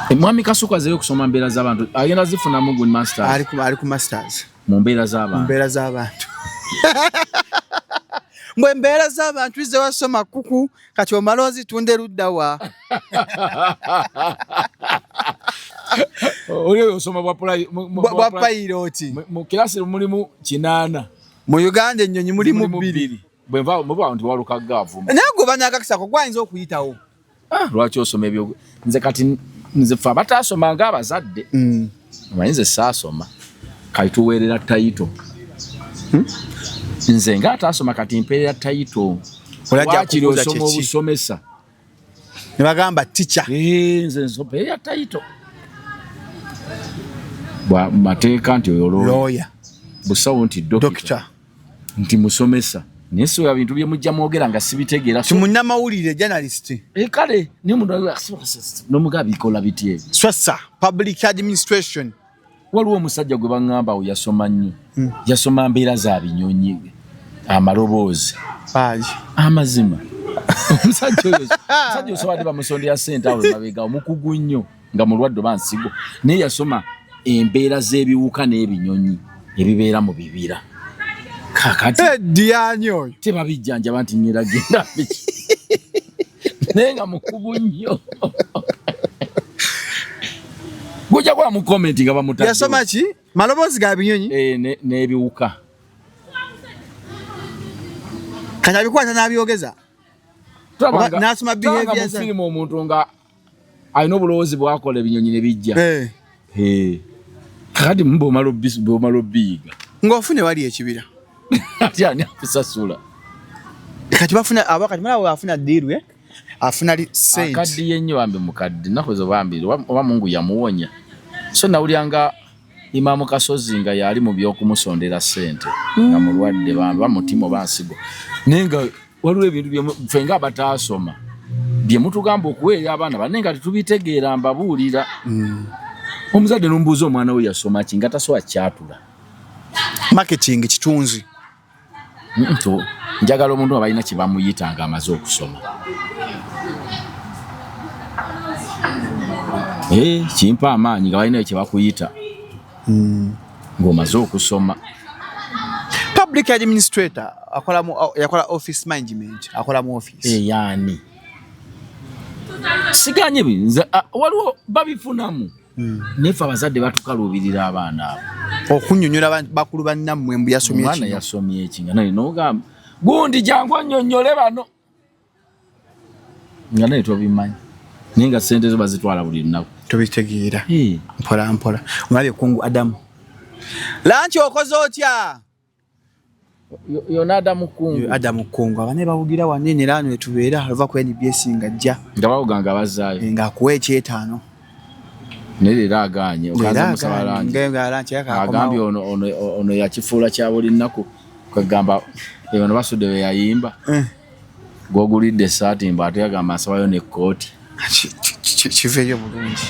Mwami Kasuka zeyo kusoma mbeera z'abantu agenda zifuna mu good masters ali ku masters mu mbeera z'abantu mwe mbeera z'abantu ize wasoma kuku kati omalozi tunde luddawa oli osoma bwa pilot mu kilasi mulimu 8 mu Uganda ennyonyi mulimu 2 bwenva mu bantu waluka gavu nago banakakisako gwayinza okuyitawo lwaki osoma ebyo nze kati nze fa batasoma nga abazadde nze saasoma kati tuweerera tayito nze nga atasoma kati mpeerera tayito olajja osoma obusomesa ne bagamba teacher nze mpeerera tayito mateeka nti oyo lawyer busawo nti doctor nti musomesa Niso ya bintu byemujja mwogera nga sibitegeera so munnamawulire journalist kale ni mundu no mugabi kola bitye swassa public administration waliwo omusajja gwe bangamba yasoma nnyo yasoma mbeera za binyonyi amaloboozi amazima omusajja osobola bamusondera ssente awo mabega omukugu nnyo nga mulwadde bansigo naye yasoma embeera z'ebiwuka n'ebinyonyi ebibeera mu bibira kakati dianyo tebabijjanja banti nyira genda biki nenga mukubu nnyo goja kwa mu comment nga bamutadde yasoma ki maloboozi ga binyonyi n'ebiwuka kati abikwata n'abyogeza n'asoma behavior za filimu omuntu nga alina obulowoozi bwakola ebinyonyi ne bijja kakati mbo malobiga ng'ofune wali ekibira Atiani afisasula. Kati bafuna abakati mala wafuna deal afuna saint. Akadi yenyo ambe mukadi nakozo bambi oba Mungu yamuwonya. So nawulyanga Imamu Kasozinga yali mu byokumusondera sente nga mulwadde bambi bamutimo bansigo. Nenga waliwo ebintu byefenga abatasoma. Bye mutugamba okuweerera abaana banenga tubitegeera mbabuulira. Omuzadde nombuuza omwana we yasoma kinga tasowa kyatula. Marketing kitunzi. Njagala omuntu abalina kye bamuyitanga amaze okusoma. Kimpa amaanyi nga balina kye bakuyita. Ng'omaze okusoma. Public administrator yakola office management akola mu office. Yani. Siganye binza waliwo babifunamu. Nefa abazadde batukalubirira abaana abo. Okunnyonnyola bakulu bannammwe mbu yasomye ekino. Omwana yasomye ekinga naye n'ogamba gundi jangu annyonnyole bano. Nga naye tobimanyi. Naye nga ssente zo bazitwala buli lunaku. Tobitegeera. Mpola mpola. Omwali Kungu Adamu. Lanchi okoze otya? Yona Adamu Kungu. Adamu Kungu. Abane bawugira wanene lano etubeera alva ku NBS ngajja. Nga bawuganga bazaayo. Nga akuwa ekyetaano. Nerera aganye okaza musabalanje agambye ono yakifuula kya buli nnaku kwegamba eno basudde we yayimba gwogulidde essaati mba ate yagamba asabayo n'ekkooti kiveeyo bulungi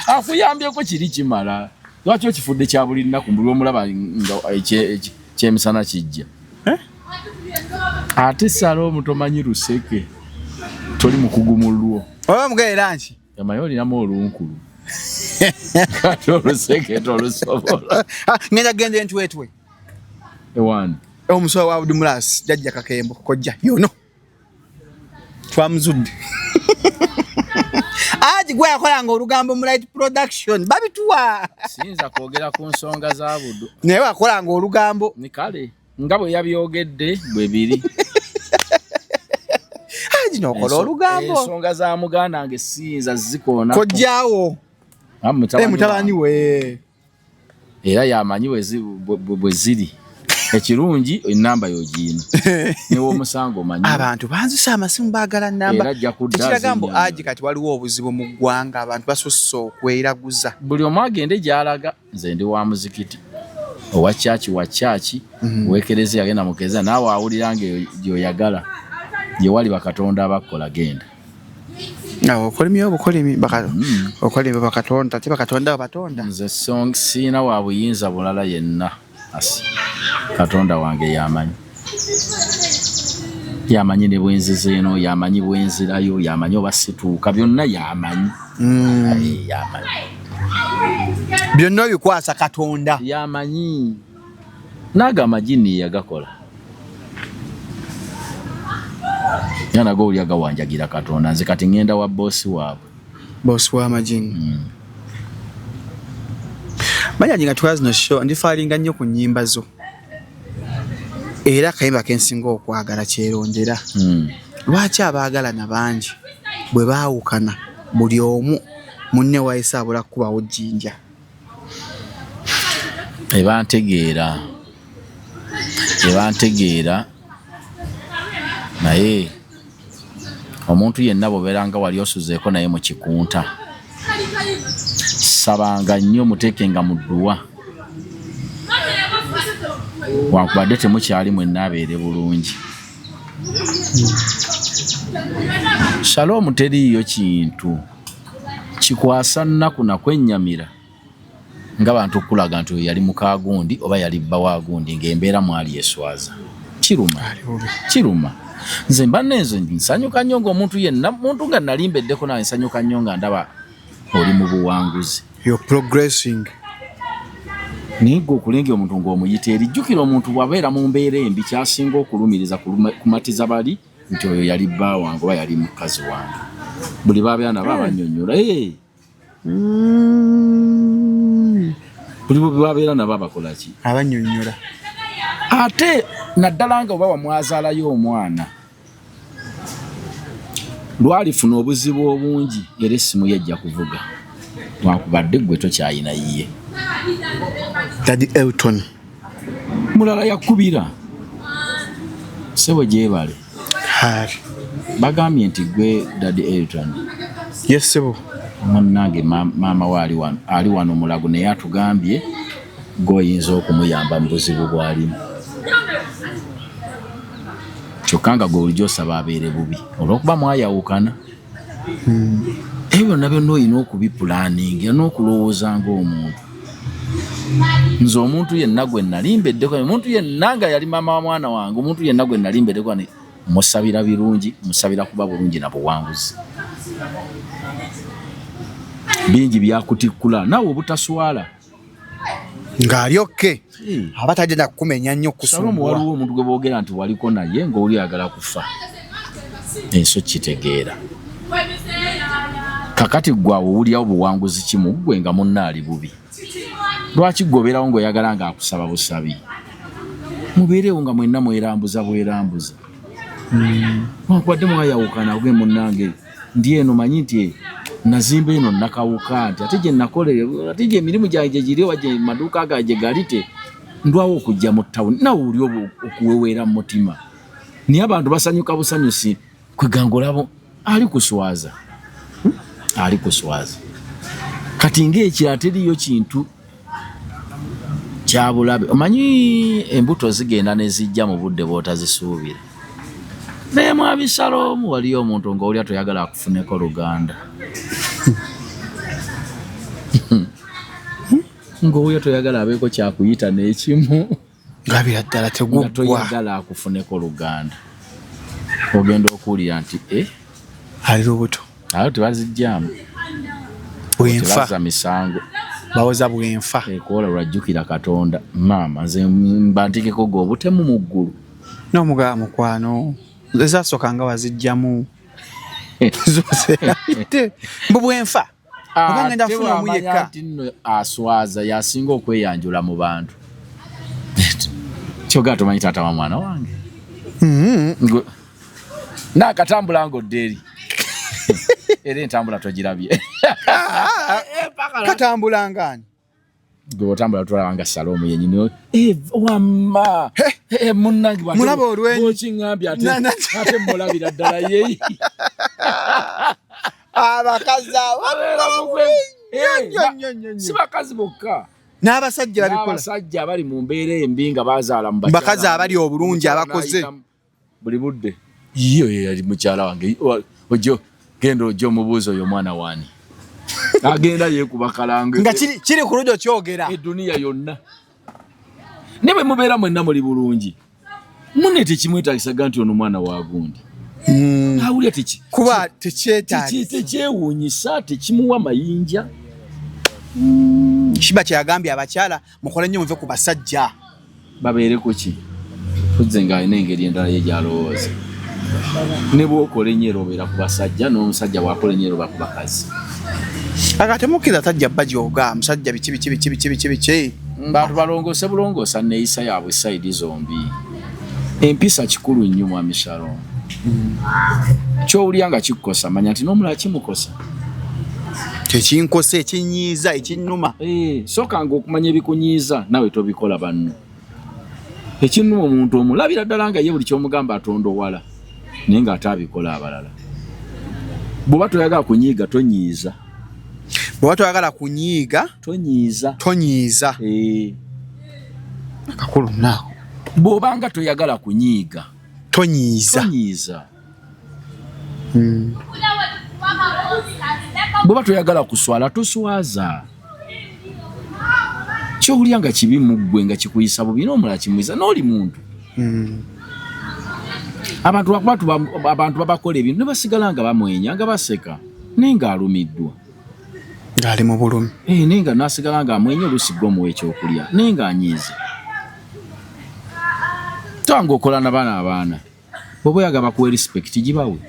afuyambyeko kiri kimala lwaki okifudde kya buli nnaku buli omulaba nga kyemisana kijja ate sala omutomanyi luseke toli mukugu mu lwo oba mugeera nki Yamayoli na olunkulu. Kato luseke to lusobola. Ngenda gende ntwetwe. Ewani. Omusowa wa Abdumulas jajja kakembo kojja yono. Twamuzudde. Aji gwe yakolanga olugambo mu Light Production babituwa. Sinza kwogera ku nsonga za buddu. Naye wakolanga olugambo. Ni kale nga bwe yabyogedde bwe biri. Aji nokola olugambo. Ensonga za muganda nge sinza zikoona. Kojjawo. Mutabani we. Era yamanyi bwe ziri. Ekirungi enamba yogina. Newo omusango manyi. Abantu banzisa amasimu baagala namba. Ekiragambo Aji kati waliwo obuzibu mu ggwanga abantu basosse okweraguza. Buli omu agende gy'alaga nze ndi wa muzikiti. Owa chachi wekereze yagenda mukeza naawe awulira ng'oyagala gye wali bakatonda abakola genda. Okolimi bakatonda te bakatonda batonda. Nze siina wa buyinza bulala yenna. Katonda wange yamanyi ne bwenzize eno, yamanyi bwenzirayo, yamanyi obasituuka byonna yamanyi. Byonna bikwasa Katonda. Yamanyi. Naga amagini yagakola. Yana go lyaga wanjagira Katonda nze kati ngenda wa boss waabwe. Boss wa amagini. Manya njinga twazi no show ndifalinga nnyo ku nnyimba zo. Era kayimba kensinga okwagala kyerondera. Lwaki abaagala na bangi bwe baawukana buli omu munne wayise abula kubawo jjinja. Ebantegeera naye omuntu yenna bw'obeeranga wali osuzeeko naye mu kikunta sabanga nnyo muteekenga mu dduwa wankubadde temukyali mwenna abeere bulungi. Shalom teriiyo kintu kikwasa nnaku nakwennyamira ng'abantu okulaga nti oyo yali muka gundi oba yali bba wa gundi ng'embeera mwali eswaza. Kiruma. Nze mba nenzo nsanyuka nnyo ng'omuntu yenna muntu nga nalimbeddeko nawe nsanyuka nnyo nga ndaba oli mu buwanguzi. You're progressing. Naye gwe okulengera omuntu ng'omuyita erijjukira omuntu bw'abeera mu mbeera embi kyasinga okulumiriza kumatiza bali nti oyo yali bba wange oba yali mukazi wange. Buli babeera nabo abannyonnyola. Buli babeera nabo abakola ki? Abannyonnyola. Ate naddala nga oba wamwazaalayo omwana lwalifuna obuzibu obungi era essimu yajja kuvuga wankubadde gwe tokyayina yiye. Daddy Elton mulala yakubira sebo gyebale bagambye nti gwe Daddy Elton. Yes sebo. Munnange maama we ali wano Mulago naye atugambye goyinza okumuyamba mu buzibu bwalimu. Kyokka nga gwe bulijjo osaba abeere bubi olw'okuba mwayawukana. Ebyo byonna byonna olina okubipulaaninga n'okulowooza ng'omuntu. Nze omuntu yenna gwe nalimbeddeko, omuntu yenna nga yali maama wa mwana wange, omuntu yenna gwe nalimbeddeko musabira birungi, musabira kuba bulungi na buwanguzi. Bingi byakutikkula naawe obutaswala. Ng'ali okke. Abatajja na kukumenya nnyo kusumbula. Waliwo omuntu gwe boogera nti waliko naye ng'oli ayagala kufa. Enso kitegeera. Kakati gwawe owulirawo buwanguzi kimu gwe nga munnaali bubi. Lwaki gobeerawo ng'oyagala ng'akusaba busabi? Mubeerewo nga mwenna mwerambuza bwerambuza. Wakubadde mwayawukana gwe munnange ndi eno manyi nti nazimba eno nakawuka nti ate gye nakolere ate gye emirimu gyange giri oba gye maduuka gye galite ndwawo okujja mu ttawuni nawe oli okuweweera mu mutima. Naye abantu basanyuka busanyusi kweganga olabo ali kuswaza. Ali kuswaza. Kati ng'ekirala teriyo kintu kyabulabe. Omanyi embuto zigenda ne zijja mu budde bw'otazisuubira. Naye mwabisalomu waliyo omuntu ng'olya toyagala akufuneko luganda. Ng'olya toyagala abeeko kyakuyita n'ekimu. Ngabira ddala teguggwa. Toyagala akufuneko luganda. Ogenda okuwulira nti ali lubuto. Awo tebazijjamu. Bwenfa. Tebaza misango. Bawoza bwenfa. Ekoola lwajjukira Katonda. Maama nze mbantikeko gwe obutemu mu ggulu. N'omugaba mukwano. Ezasooka nga wazijjamu. zose ite mbubwenfa obangenda funa omuyeka nno aswaza yasinga okweyanjula mu bantu kyogaa tomanyi taata wa mwana wange nakatambula ng'oddeeri era entambula togirabye katambula ngani gwe otambula tulabanga Salome yenyini wamma munnange mulaba olwenyi okiŋŋambye ate mulabira ddala yeyi abakazi si bakazi bokka n'abasajja babikola abasajja abali mu mbeera embi nga bazaala mu bakazi abali obulungi abakoze buli budde iyo yali mukyala wange ojo genda ojo omubuuza oyo omwana waani agenda yeekuba kalange nga kiri ku lujo kyogera eduniya yonna ne bwe mubeera mwenna muli bulungi munne tekimwetagisaga nti ono mwana wa gundi awulya kuba tekyewuunyisa tekimuwa mayinja Shiba kyagambye abakyala mukole nnyo muve ku basajja babeere ku ki kuzze nga alina engeri endala ye gyalowooza ne bw'okola ennyo erobeera ku basajja n'omusajja bw'akola ennyo eroba ku bakazi akatemukkiriza tajja bajooga musajja biki bantu balongoose bulongoosa neeyisa yaabwe sayidi zombi empisa kikulu nnyo mwami Sharon kyowulya nga kikukosa manya nti n'omulala kimukosa tekinkose ekinyiiza ekinnuma sookanga okumanya ebikunyiiza nawe tobikola banno ekinnuma omuntu omulabira ddala nga ye buli kyomugamba atondowala naye ng'ate abikola abalala bw'oba toyagala kunyiiga tonyiiza bw'oba toyagala kunyiiga tonyiiza akakulu naawe bw'obanga toyagala kunyiiga tonyiiza bw'oba toyagala kuswala toswaza kyowulya nga kibi mu ggwe nga kikuyisa bubi n'omulala kimuyisa n'oli muntu abantu babakola ebintu ne basigala nga bamwenya nga baseka naye ng'alumiddwa ng'ali mu bulumi naye nga n'asigala nga amwenya oluusi gwe omuwa ekyokulya naye ng'anyiize tanga okola n'abaana bw'oba oyagala bakuwa respect gibawe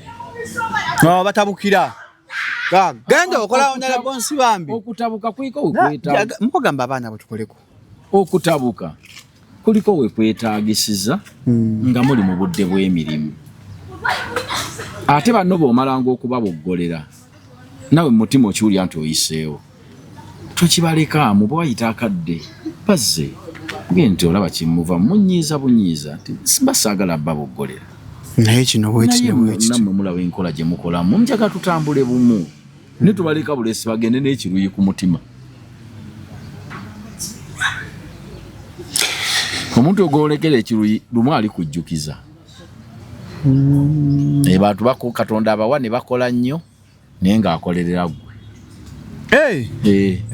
batabukira genda okola onyala bonsi bambi okutabuka kuliko wekwetaaga mukugamba abaana bwetukoleko okutabuka kuliko wekwetaagisiza nga muli mu budde bw'emirimu ate banno b'omalanga okubaboggolera nawe mu mutima okiwulya nti oyiseewo tokibalekaamu bwe wayita akadde bazze ge nti olaba kimuva munyiiza bunyiiza nti basaagala baboggolera naye kino nammwe mulaba enkola gye mukolamu njaga tutambule bumu ne tubaleka bulesi bagende n'ekiruyi ku mutima omuntu ogwolekera ekiruyi lumu ali kujjukiza bantu bako Katonda abawa ne bakola nnyo naye ng'akolerera ggwe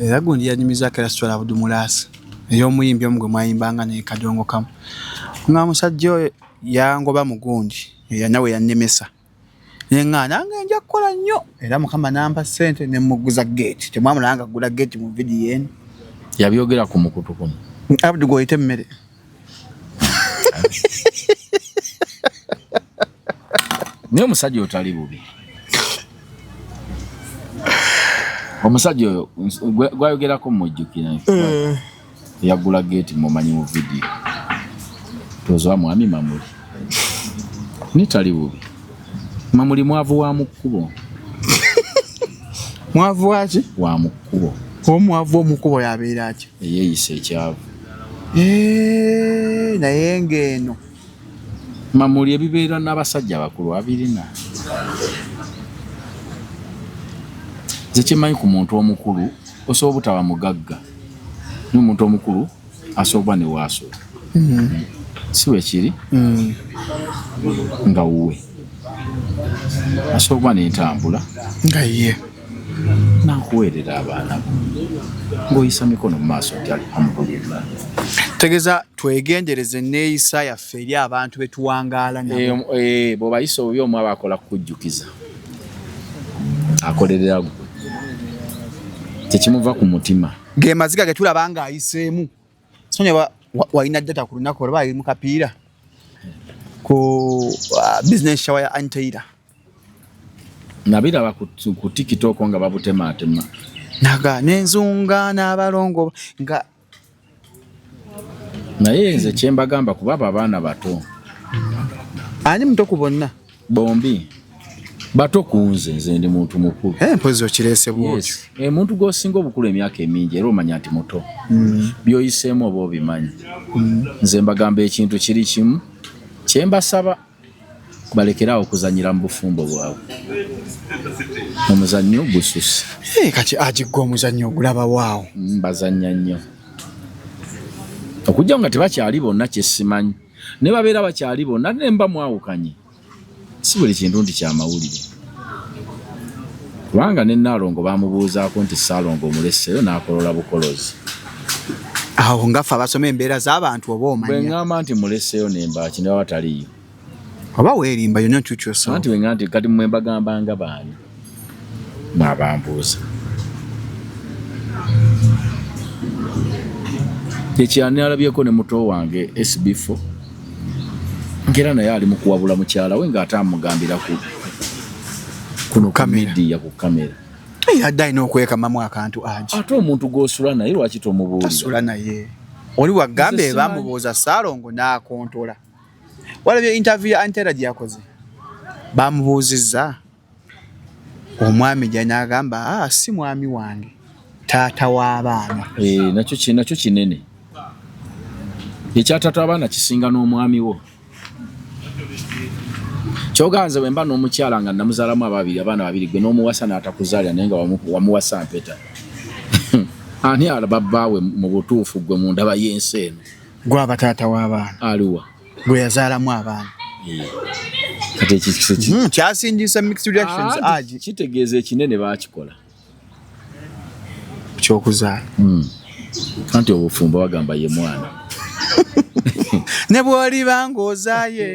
era gundi yanyumizaako erasitola Abudumulasa ey'omuyimbi omu gwe mwayimbanga ne kadongo kamu nga musajja oyo yangoba mugundi nawe yannemesa neŋŋaana nga nja kukola nnyo era Mukama nampa ssente ne mmuguza geeti temwamulanga agula geeti mu vidiyo eno yabyogera ku mukutu kuno Abdu goyite emmere naye omusajja otali bubi omusajja oyo gwayogerako mujjukira yagula geeti mumanyi mu vidiyo tozowa mwami Mamuli nitali bubi Mamuli mwavu wa mu kkubo mwavu waki wa mu kkubo omwavu omukubo yabeera atyo eyeeyisa ekyavu naye ng'eno Mamuli ebibeera n'abasajja abakulu abirina nze kimanyi ku muntu omukulu osobola obutaba mugagga n'omuntu omukulu asobola ne waasobola si we kiri nga wuwe asobola n'entambula nga ye nakuweerera abaana bo ng'oyisa mikono mu maaso nti alhamdulillah tegeza twegendereze neeyisa yaffe eri abantu betuwangaala nabo bw'obayisa obubi omu aba akola kukujjukiza akolerera gwe tekimuva ku mutima ge maziga ge tulaba nga ayiseemu sonya walina data ku lunaku olaba ali mu kapiira ku business shower ya Anteira nabiraba ku TikTok nga babutematema naga n'enzunga n'abalongo nga naye nze kyembagamba kuba abaana bato ani muto ku bonna bombi bato kunze nze ndi muntu mukulu mpozi okirese bwotyo muntu gwosinga obukulu emyaka emingi era omanya nti muto byoyiseemu oba obimanyi nze mbagamba ekintu kiri kimu kyembasaba balekerawo okuzanyira mu bufumbo bwabwe omuzannyo gususse kati agigwa omuzannyo ogulaba waawo bazannya nnyo okujja nga tebakyali bonna kyesimanyi ne babeera bakyali bonna nemba mwawukanye si buli kintu nti kyamawulire kubanga ne Naalongo bamubuuzaako nti Ssaalongo omuleseyo n'akolola bukolozi awo ngafa abasoma embeera z'abantu oba omanya bwe ŋŋamba nti muleseyo nembaaki ne baba taliyo oba weerimba yonna nkyukyosa anti bwe ŋŋamba nti kati mmwe mbagambanga baani mwabambuuza ekyani alabyeko ne muto wange SB4 ngera naye ali mu kuwabula mukyala we ng'ate amugambira kuno media ku kamera yadde alina okwekamamu akantu agi ate omuntu gw'osula naye lwaki tomubuulira tasula naye oli wagambe bamubuuza Ssaalongo n'akontola walabye interview ya Antera gye yakoze bamubuuzizza omwami gye n'agamba si mwami wange taata w'abaana nakyo kinene ekyataata w'abaana kisinga n'omwami wo kyoganze bwe mba n'omukyala nga namuzaalamu abaana babiri gwe n'omuwasa n'atakuzaalira naye nga wamuwasa mpeta ani alaba bbaawe mu butuufu gwe mu ndaba y'ensi eno gwaba taata w'abaana aliwa gwe yazaalamu abaana kati kyasingisa mixed reactions agi kitegeeza ekinene baakikola kyokuzaala anti obufumbo bagamba ye mwana ne bw'oliba ng'ozaaye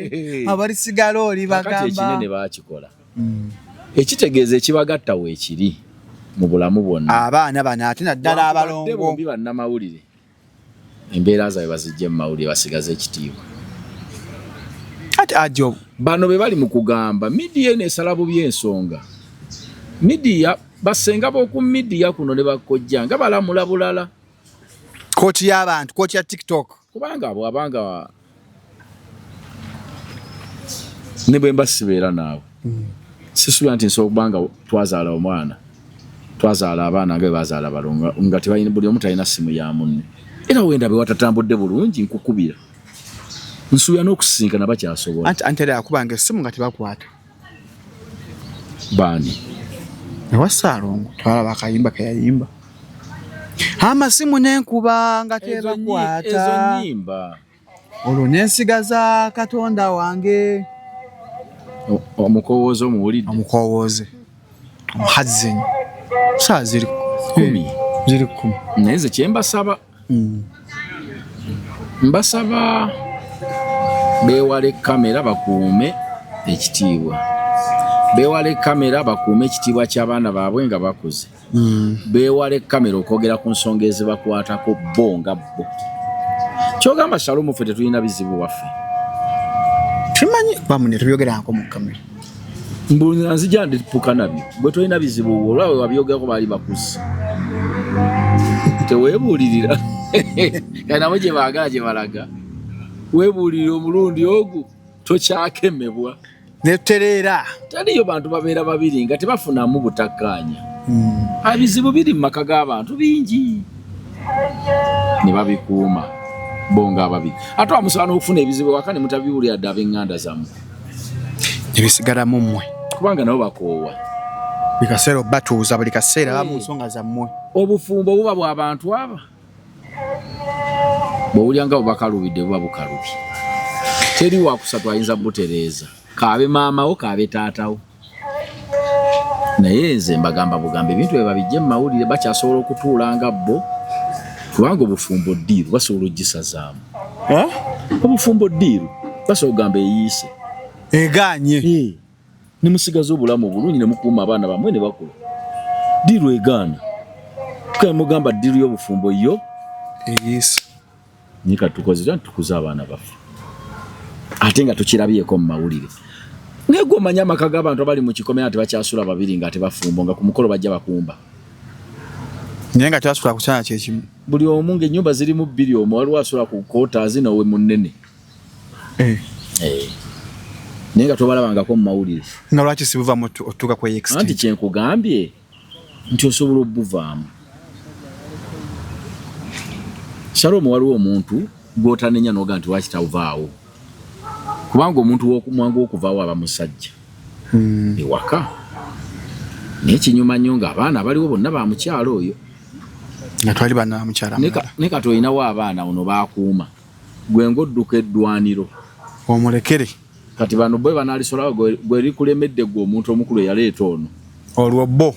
abalisigala oli bagamba ekinene baakikola ekitegeeza ekibagatta weekiri mu bulamu bwonna abaana bano ate naddala abalongo bombi bannamawulire embeera zaabwe bazijje mu mawulire basigaze ekitiibwa ate ajo bano be bali mu kugamba midiya eneesala bubi ensonga midiya basenga b'oku midiya kuno ne bakojja nga balamula bulala kooti y'abantu kooti ya TikTok kubanga bw'abanga ne bwe mba sibeera naawe sisuubira nti nsobola okubanga twazaala omwana twazaala abaana nga bwe bazaala balongo nga tebalina buli omu talina simu ya munne era wenda be watatambudde bulungi nkukubira nsuubira n'okusisinkana bakyasobola anti Antera yakubanga essimu nga tebakwata baani ewa Ssaalongo twalaba akayimba ke yayimba amasimu n'enkuba nga tebakwata ezo nnyimba olwo n'ensigaza Katonda wange omukowoozi omuwulidde omukowooze omuhazzenyi saa ziri 10 naye nze kyembasaba mbasaba beewale kamera bakuume ekitiibwa beewale kamera bakuume ekitiibwa ky'abaana baabwe nga bakuze beewale kamera okwogera ku nsonga ezibakwatako bo nga bo kyogamba Shalom ffe tetulina bizibu waffe tumanyi bamune tubyogerako mu kamera mbulira nzija ndipuka nabyo bwe tolina bizibu olwawe wabyogerako baali bakuze teweebuulirira kanabo gye baagala gye balaga weebuulirira omulundi ogwo tokyakemebwa netereera taliyo bantu babeera babiri nga tebafunamu butakkaanya ebizibu biri mu maka g'abantu bingi ne babikuuma bo nga ababiri ate wamusobola n'okufuna ebizibu waka ne mutabiwulira dde ab'eŋŋanda zammwe ebisigalamu mmwe kubanga nabo bakoowa bikaseera batuuza buli kaseera bamu nsonga zammwe obufumbo buba bw'abantu aba bw'owulya nga bubakalubidde buba bukalubi teri wakusatu ayinza butereeza kaabe maamawo kaabe taatawo naye nze mbagamba bugamba ebintu bye babijje mu mawulire bakyasobola okutuula nga bo kubanga obufumbo ddiiru basobola ogisazaamu obufumbo ddiiru basobola okugamba eyiise egaanye ne musigaza obulamu obulungi ne mukuuma abaana bammwe ne bakula ddiiru egaana tukale mugamba ddiiru y'obufumbo yo eyiise naye kati tukoze abaana baffe ate nga tukirabyeko mu mawulire Nego manya amaka g'abantu abali mu kikomera tebakyasula babiri nga tebafumbo nga ku mukolo bajja bakumba. Naye nga tebasula ku kyana kyekimu. Buli omu ng'ennyumba zirimu bbiri omwo waliwo asula ku kootazi nawe munene. Naye nga tobalabangako mu mawulire. Nga lwaki sibuvaamu otuuka ku extent? Anti kyenkugambye nti osobola obbuvaamu. Shalom waliwo omuntu gw'otanenya n'oga nti lwaki tavaawo. Kubanga omuntu w'okumwangu okuvaawo aba musajja. Ewaka. Naye kinyuma nnyo ng'abaana baliwo bonna ba mukyalo oyo. Nga twali bana ba mukyala. Ne kati olinawo abaana ono baakuuma. Gwe ng'odduka eddwaniro. Omulekere. Kati bano bwe banaalisolawo gwe likulemedde gwe omuntu omukulu eyaleeta ono. Olwo bo.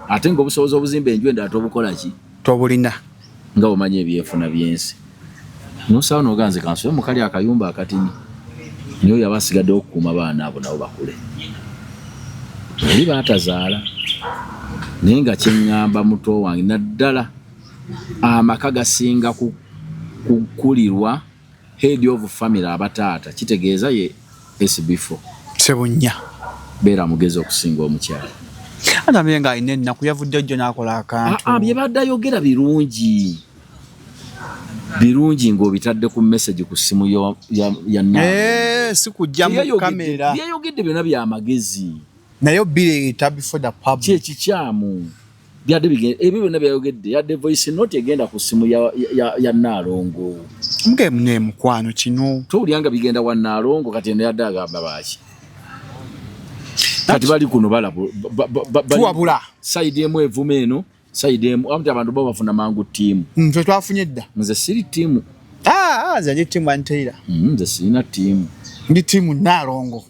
Ate ng'obusobozi obuzimba enju endala tobukola ki? Tobulina. Nga omanya ebyefuna by'ensi. Nosawo n'oganze kansube mu kali akayumba akatini. Niyo yabasigadde okukuuma abaana abo nabo bakule. Eri baatazaala. Naye nga kyeŋŋamba muto wange naddala amaka gasinga kukulirwa head of family abataata kitegeeza ye SB4. Sebunnya. Beera mugezi okusinga omukyala. Anamye nga alina ennaku yavudde jjo n'akola akantu. Bye badde ayogera birungi. Birungi ng'obitadde ku message ku simu ya nnawe. Si kujja mu kamera. Byayogedde byonna by'amagezi. Nayo bireeta before the public. Kyekikyamu. Byadde bigenda ebyo byonna byayogedde yadde voice note egenda ku simu ya Naalongo. Mugemu mukwano kino. Towulyanga bigenda wa Naalongo kati eno yadde agamba baaki. Kati bali kuno balabu. Tuwabula. Side emu evuma eno. Side emu amuti abantu bo bafuna mangu tiimu. Nze twafunye dda. Nze siri tiimu. Nze tiimu Anteira. Nze sirina tiimu. Ndi tiimu Naalongo.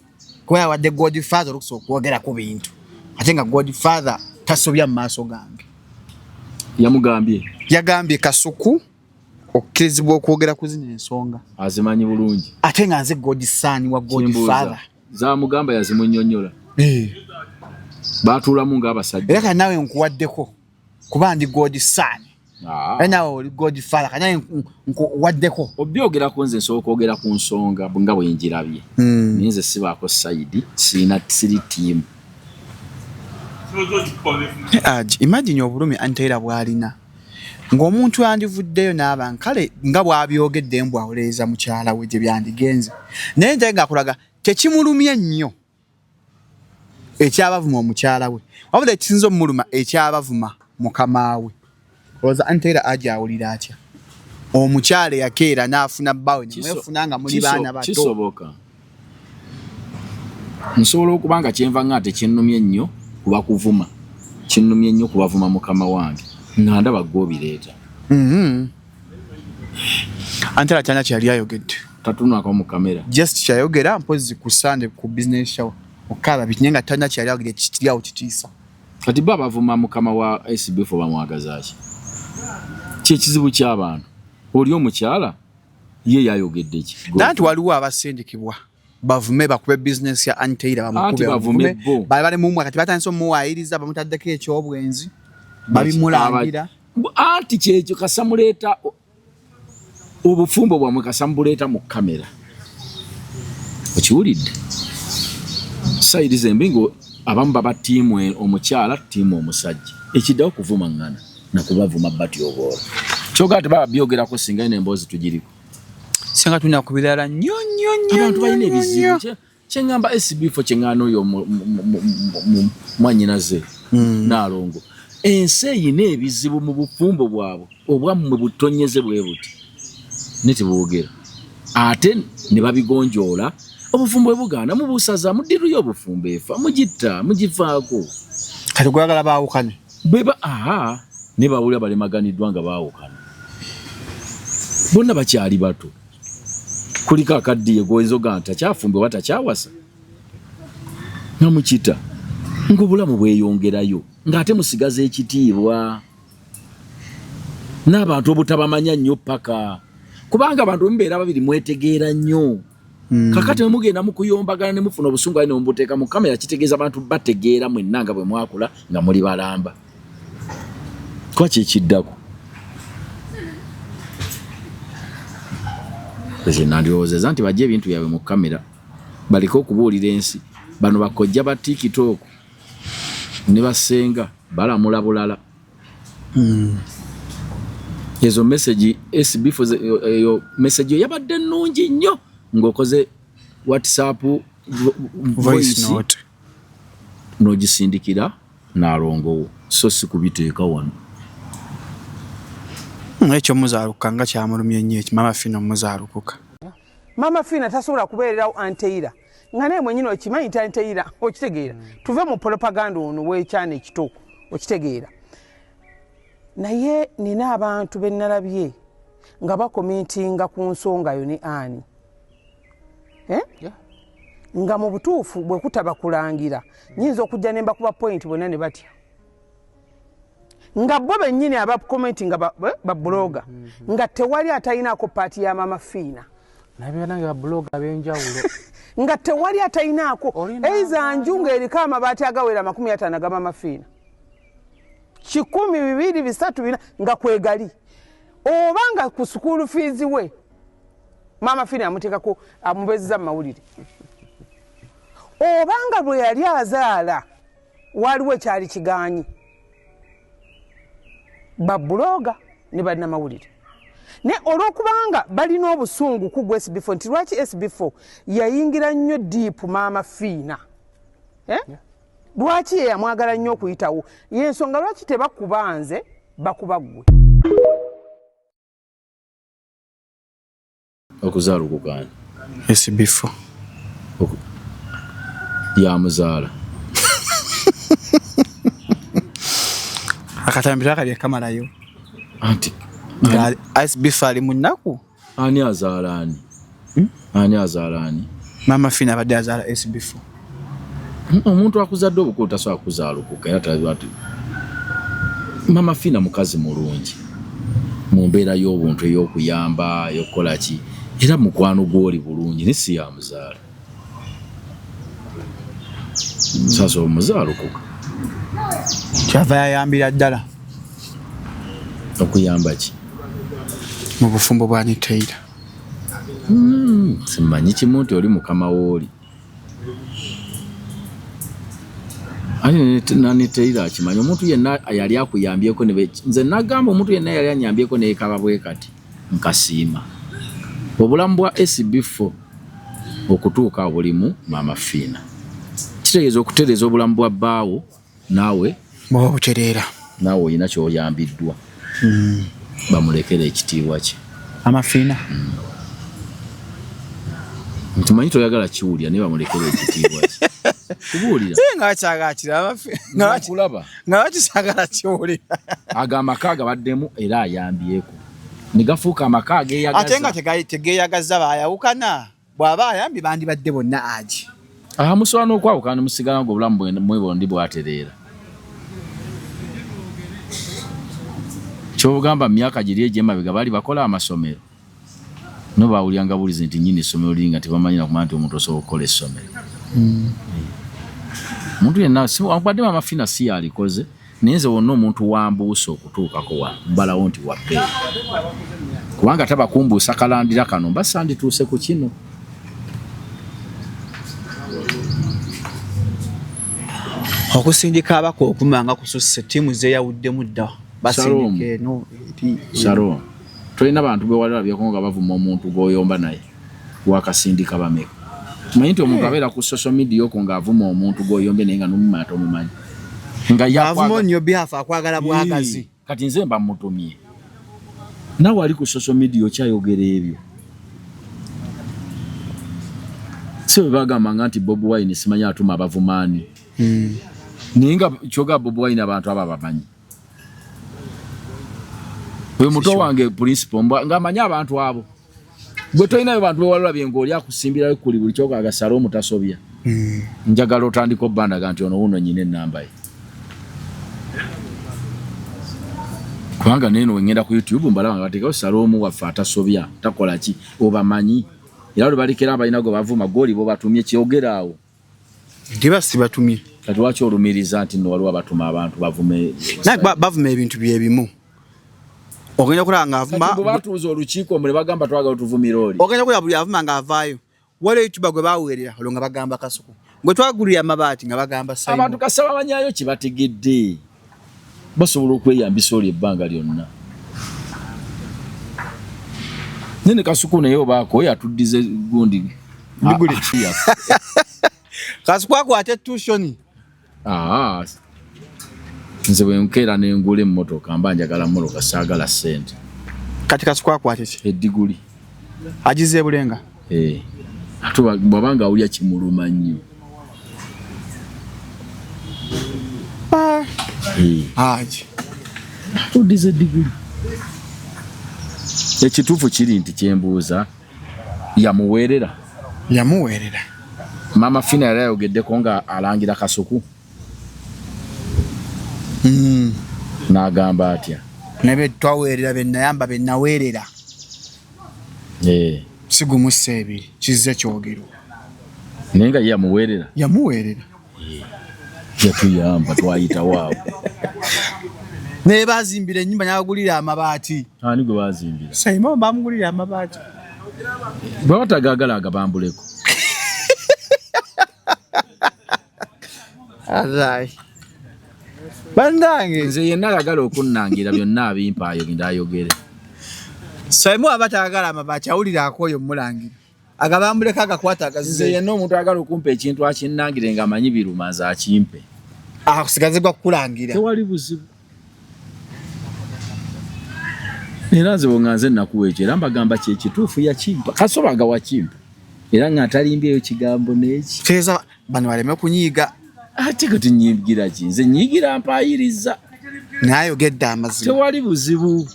Kuba wadde Godfather olukusa okwogera ku bintu. Ate nga Godfather tasobya mu maaso gange. Yagambye Kasuku okkirizibwa okwogera ku zino ensonga. Azimanyi bulungi. Ate nga nze Godson wa Godfather. Zamugamba yazimunnyonnyola. Baatuulamu ng'abasajja. Era kati nawe nkuwaddeko kuba ndi Godson. Era nawe oli Godfather kati nawe nkuwaddeko. Obyogerako nze nsobola okwogera ku nsonga nga bwe njirabye. Naye nze sibaako sayidi siri tiimu. Imagine obulumi Anteira bw'alina. Ng'omuntu yandivuddeyo n'aba nkale nga bw'abyogedde embwa oleeza mukyala we gye byandigenze. Naye nte ng'akulaga tekimulumye nnyo ekyabavuma omukyala we. Wabula ekisinza omuluma ekyabavuma mukama we. Olowooza Anteira ajja awulira atya? Omukyala yakeera n'afuna bbawe nemwefuna nga muli baana bato. Kisoboka. Nsobola okuba nga kyenva nga tekinnumye nnyo kuba kuvuma. Kinnumye nnyo kubavuma mukama wange. Nga ndaba gw'obireeta. Anteira kyana kyali ayogedde. Tatunako mu kamera. Just kyayogera mpozi ku Sunday ku business show. Okala bitinyenga tanya kyali ayogedde kikiri awo kitiisa. Kati baba avuma mukama wa SB4 bamwagazaaki. Kyekizibu ky'abantu. Oli omukyala ye yayogedde ki? Nanti waliwo abasindikibwa. Bavume bakube business ya Anteira bamukube bavume. Bali mu mwaka tibatandise omuwaayiriza bamutaddeko ekyobwenzi. Babimulangira. Anti kyekyo kasamuleeta obufumbo bwamwe kasamuleeta mu kamera. Okiwulidde? Sayidi zembi ngo abamu baba tiimu omukyala tiimu omusajja. Ekiddawo kuvuma ngana na kubavuma bati oboola. Kyoga tebaba byogerako singa ine emboozi tugiriko. Singa tulina ku birala nnyo. Abantu balina ebizibu. Kyengamba SB4 kyengano oyo mwanyinaze Naalongo. Ensi eyina ebizibu mu bufumbo bwabwe obwammwe butonyeze bwe buti. Netiboogera. Ate ne babigonjoola obufumbo bwe bugaana mubusaza muddiruyo obufumbo efa mugitta mugivaako. Kati gwagala baawukane. Beba ne bawulira balemaganiddwa nga baawukana. Bonna bakyali bato. Kuliko akaddiye gwezoga ntakyafumbe oba takyawasa. Nga mukita. Ng'obulamu bweyongerayo. Ng'ate musigaza ekitiibwa. N'abantu obutabamanya nnyo paka. Kubanga abantu mbeera babiri mwetegeera nnyo. Kakati mugenda mukuyombagana ne mufuna obusungu ne mbuteeka mu kamera kitegeeza abantu bategeera mwenna nga bwe mwakula nga muli balamba. Kwa kyekiddako. Nze nandowooza nti bajja ebintu byabwe mu kamera baliko okubuulira ensi bano bakojja ba TikTok ne basenga balamula bulala. Ezo message SB4 eyo message yabadde nnungi nnyo ng'okoze WhatsApp voice note n'ogisindikira n'alongowo so si kubiteeka wano. Ekyo muzaaluka nga kyamulumye nnyo Mama Fina muzaalukuka. Mama Fina tasobola kubeererawo Anteira nga naye mwennyini okimanyi nti Anteira okitegeera tuve mu propaganda ono w'ekyana ekito okitegeera naye nina abantu be nnalabye nga bakomentinga ku nsonga yo ne Ani nga mu butuufu bwe kutaba kulangira nyinza okujja ne mbakuba point bonna ne batya nga bo bennyini abakomentinga ba bloga nga tewali atayinaako paati ya Mama Fina nabyanange ba bloga benjawulo nga tewali atayinaako eiza njunga eriko amabaati agawera 50 ga Mama Fina 100 200 300 nga kwegali obanga ku school fees we Mama Fina amuteekako amubezza mu mawulire obanga bwe yali azaala waliwo ekyali kiganyi babbuloga ne balina mawulire ne olwokubanga balina obusungu ku SB4 nti lwaki SB4 yayingira nnyo deep Mama Fina lwaki yamwagala nnyo okuyitawo yensonga lwaki tebakubanze bakuba ggwe okuzaalukukana SB4 yamuzaala akatambira kali kamalayo anti SB4 ali munaku ani azaalani ani azaalani Mama Fina abadde azaala SB4 omuntu akuzadde obukulu tasobola kuzaalukuka era talibati Mama Fina mukazi mulungi mu mbeera y'obuntu ey'okuyamba y'okukola ki era mukwano gw'oli bulungi ne si yamuzaala sasa omuzaalukuka kyava yayambira ddala okuyamba ki mu bufumbo bwa Anteira simanyi kimu nti oli mukama w'oli Anteira akimanyi omuntu yenna yali akuyambyeko nze nagamba omuntu yenna yali anyambyeko neekaba bwe kati nkasiima obulamu bwa SB4 okutuuka bulimu Mama Fina kitegeeza okutereeza obulamu bwa bbaawo naawe bw'obutereera naawe olina ky'oyambiddwa bamulekera ekitiibwa kye Mama Fina ntimanyi toyagala kiwulira naye bamulekera ekitiibwa kye kubuulira nga kyagaakira Mama Fina nga bakisagala kiwulira ago amaka gabaddemu era ayambyeko ne gafuuka amaka ageyagaza ate nga tegeeyagaza baayawukana bw'aba ayambye bandibadde bonna agi musobola n'okwawukana ne musigala ng'obulamu mwebondi bwatereera kyobugamba myaka giri egy'emabega baali bakola amasomero no baawulyanga bulizi nti nnyini essomero liri nga tebamanyira kumanya nti omuntu osobola okukola essomero omuntu yenna abadde Mama Fina si yalikoze naye nze wonna omuntu wambuusa okutuukako mbalawo nti wabbeeyi kubanga tabakumbuusa kalandira kano mba sandituuse ku kino okusindika abako okumanga kususse ttiimu zeeyawuddemu dda basindika eno Sharon tolina abantu bewalalabyeko nga bavuma omuntu gw'oyomba naye wakasindika bameka manyi nti omuntu abeera ku social media okwo ng'avuma omuntu gw'oyombye naye nga n'omumanya tomumanyi nga avuma onnyo byafa akwagala bwagazi kati nze mba mutumye naawe ali ku social media okyayogera ebyo si bwe bagambanga nti Bobi Wine simanyi atuma abavumaani naye nga kyoga Bobi Wine abantu abo abamanyi bwe muto wange principal ng'amanyi abantu abo gwe tolinayo bantu bewalulabye ng'oli akusimbirayo kuli buli kyokagasala omutasobya njagala otandika obbandaga nti ono wuno nyina ennamba ye kubanga neno wengenda ku YouTube mbalaba nga bateekawo Saloomu waffe atasobya takola ki obamanyi era bwe balikera abalina gwe bavuma goli bo batumye kyogeraawo ndiba si batumye kati lwaki olumiriza nti nno waliwo abatuma abantu bavume bavuma ebintu byebimu ogenda kulaba ng'avuma bwe batuuza olukiiko mule bagamba twagala tuvumira oli ogenda kulaba buli avuma ng'avaayo wale YouTuber gwe bawerera olonga bagamba Kasuku gwe twagulira amabaati nga bagamba Simon abantu kasaba banyayo kibategedde basobola okweyambisa oli ebbanga lyonna nene Kasuku nayo baako yatuddize gundi ndiguli Kasuku akwate tuition nze bwe nkera n'engula emmotoka mba njagala mmotoka saagala ssente kati Kasuku akwate ki eddiguli agize bulenga atuba bwabanga awulya kimuluma nnyo aji tuddize eddiguli ekituufu kiri nti kyembuuza yamuweerera Mama Fina yali ayogeddeko nga alangira Kasuku n'agamba atya nebe twaweerera bennayamba bennaweerera sigumussa ebiri kizze kyogero naye nga yamuweerera yatuyamba twayita waabo naye bazimbira ennyumba n'abagulira amabaati ani gwe bazimbira Simon bamugulira amabaati bwe batagaagala agabambuleko bandange nze yenna ayagala okunnangira byonna abimpaayo genda ayogere Simon abatagala amabaati awulira akoyo mulangira agabambuleko agakwata agazize nze yenna omuntu ayagala okumpa ekintu akinnangire nga amanyi birumaza akimpe akusigazibwa kukulangira tewali buzibu era nze bwe nze nakuweekera mbagamba kyekituufu yakimpa kasobaga wakimpa era nga atalimbyeyo kigambo n'eki teeza bano baleme kunyiiga ate kati nyigira ki nze nyigira mpaayiriza naayogedde amazima tewali buzibu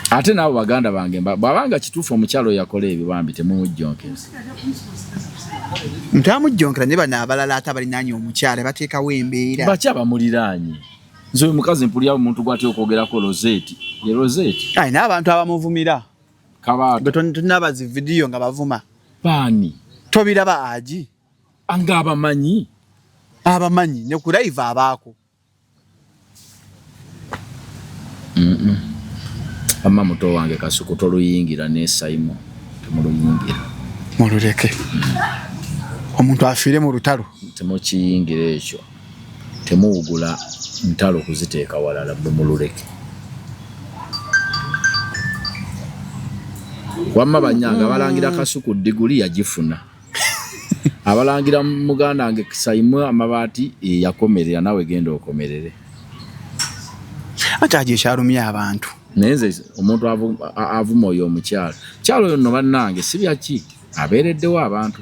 ate nabo baganda bange bwabanga kituufu omukyalo yakola ebyo bambi temumujjonkeza ntamujjonkera ne bano abalala ate abalinaanye omukyala bateekawo embeera baki abamuliraanye nze oyo mukazi mpulira omuntu gwatya okwogerako Rosette ye Rosette ayi n'abantu abamuvumira kabaata tunabazi vidiyo nga bavuma baani tobiraba aji anga abamanyi ne ku live abaako amma muto wange Kasuku toluyingira ne Simon temuluyingira mululeke omuntu afiire mu lutalo temukiyingira ekyo temuwugula ntalo kuziteeka walala mululeke wamma banyanga balangira Kasuku diguli yagifuna abalangira muganda wange Simon amabaati yakomerera nawe genda okomerere ate aje kyalumya abantu neze omuntu avuma oyo omukyalo kyalo yo no bannange sibyaki abeereddewo abantu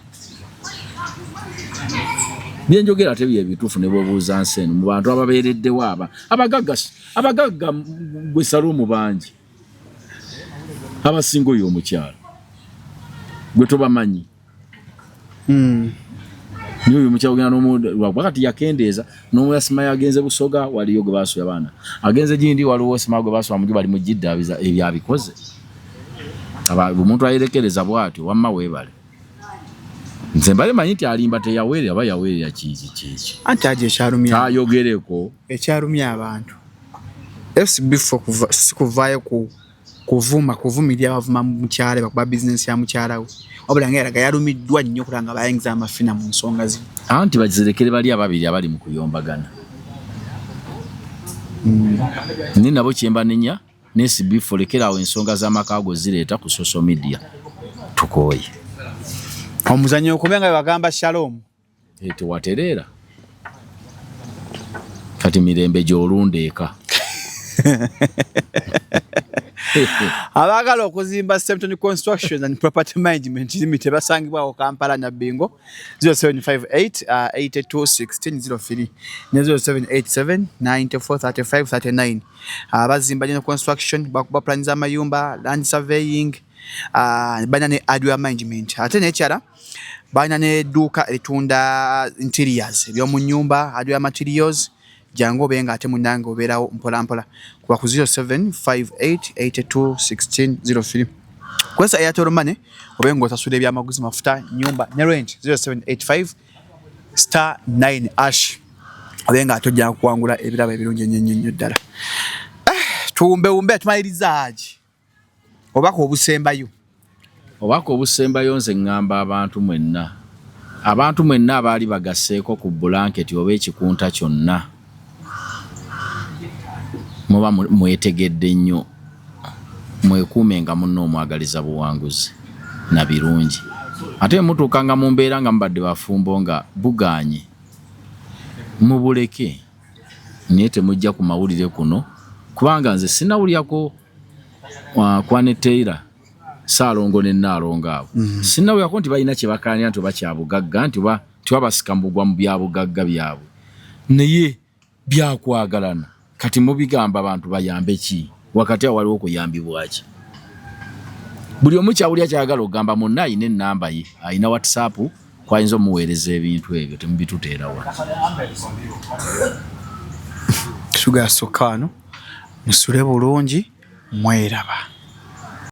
byenjogera ate bye bituufu ne bwobuuza nseno mu bantu ababeereddewo abagagga gwe Salumu bangi abasinga oyo omukyalo gwe tobamanyi niyo uyu mukyalo gena n'omuntu wakati yakendeeza n'omuyasima yagenze Busoga waliyo gwe basuya baana agenze gindi waliwo sima gwe basuya mugi bali mu Jidda ebyabikoze omuntu ayerekereza bwatyo wamma weebale nze mbale manyi nti alimba teyaweerera aba yaweerera kiki anti aje ekyalumya tayogereko ekyalumya abantu before kuvaayo kuvumirya abavuma mu mukyala bakuba bizinesi ya mukyala we wabula ngeraga yalumiddwa nnyo kulanga bayingiza amafina mu nsonga zino anti bazirekere bali ababiri abali mu kuyombagana ni nabo kyemba nenya SB4 lekerawo ensonga z'amakago zireeta ku social media tukoye omuzanyo okubenga bagamba Shalom tewatereera kati mirembe gy'olundeeka abagala okuzimba Sempton Construction and Property Management Limited basangibwawo Kampala na Bingo 0758 821603 ne 0787 943539 abazimba lino construction bakuba plans amayumba land surveying bana ne hardware management ate nekyala bana ne duka etunda interiors ebyomu nyumba hardware materials jango benga ate munange oberawo mpola kwa ku 0758821603 kwesa Airtel Money obengo tasule byamaguzi mafuta nyumba ne rent 0785*9# obenga atojja kuwangula ebiraba ebirungi nnyo ddala tuumbe tumaliriza aji obaka obusembayo nze ngamba abantu mwenna abaali bagasseeko ku bulanketi oba ekikunta kyonna muba mwetegedde nnyo mwekuume nga munno omwagaliza buwanguzi na birungi ate mutuuka nga mumbeera nga mubadde bafumbo nga buganye mubuleke naye temujja ku mawulire kuno kubanga nze sinawulyako kwaneteera Saalongo ne Naalongo abo sinawulyako nti balina kye bakaanya nti oba kyabugagga nti wabasika mubugwa mu byabugagga byabwe naye byakwagalana kati mubigamba abantu bayambe ki wakati awo waliwo okuyambibwa ki buli omu kyawulya kyagala ogamba munna ayina ennamba ye ayina WhatsApp kwayinza omuweereza ebintu ebyo temubituteerawa Sugar Sokano musule bulungi mweraba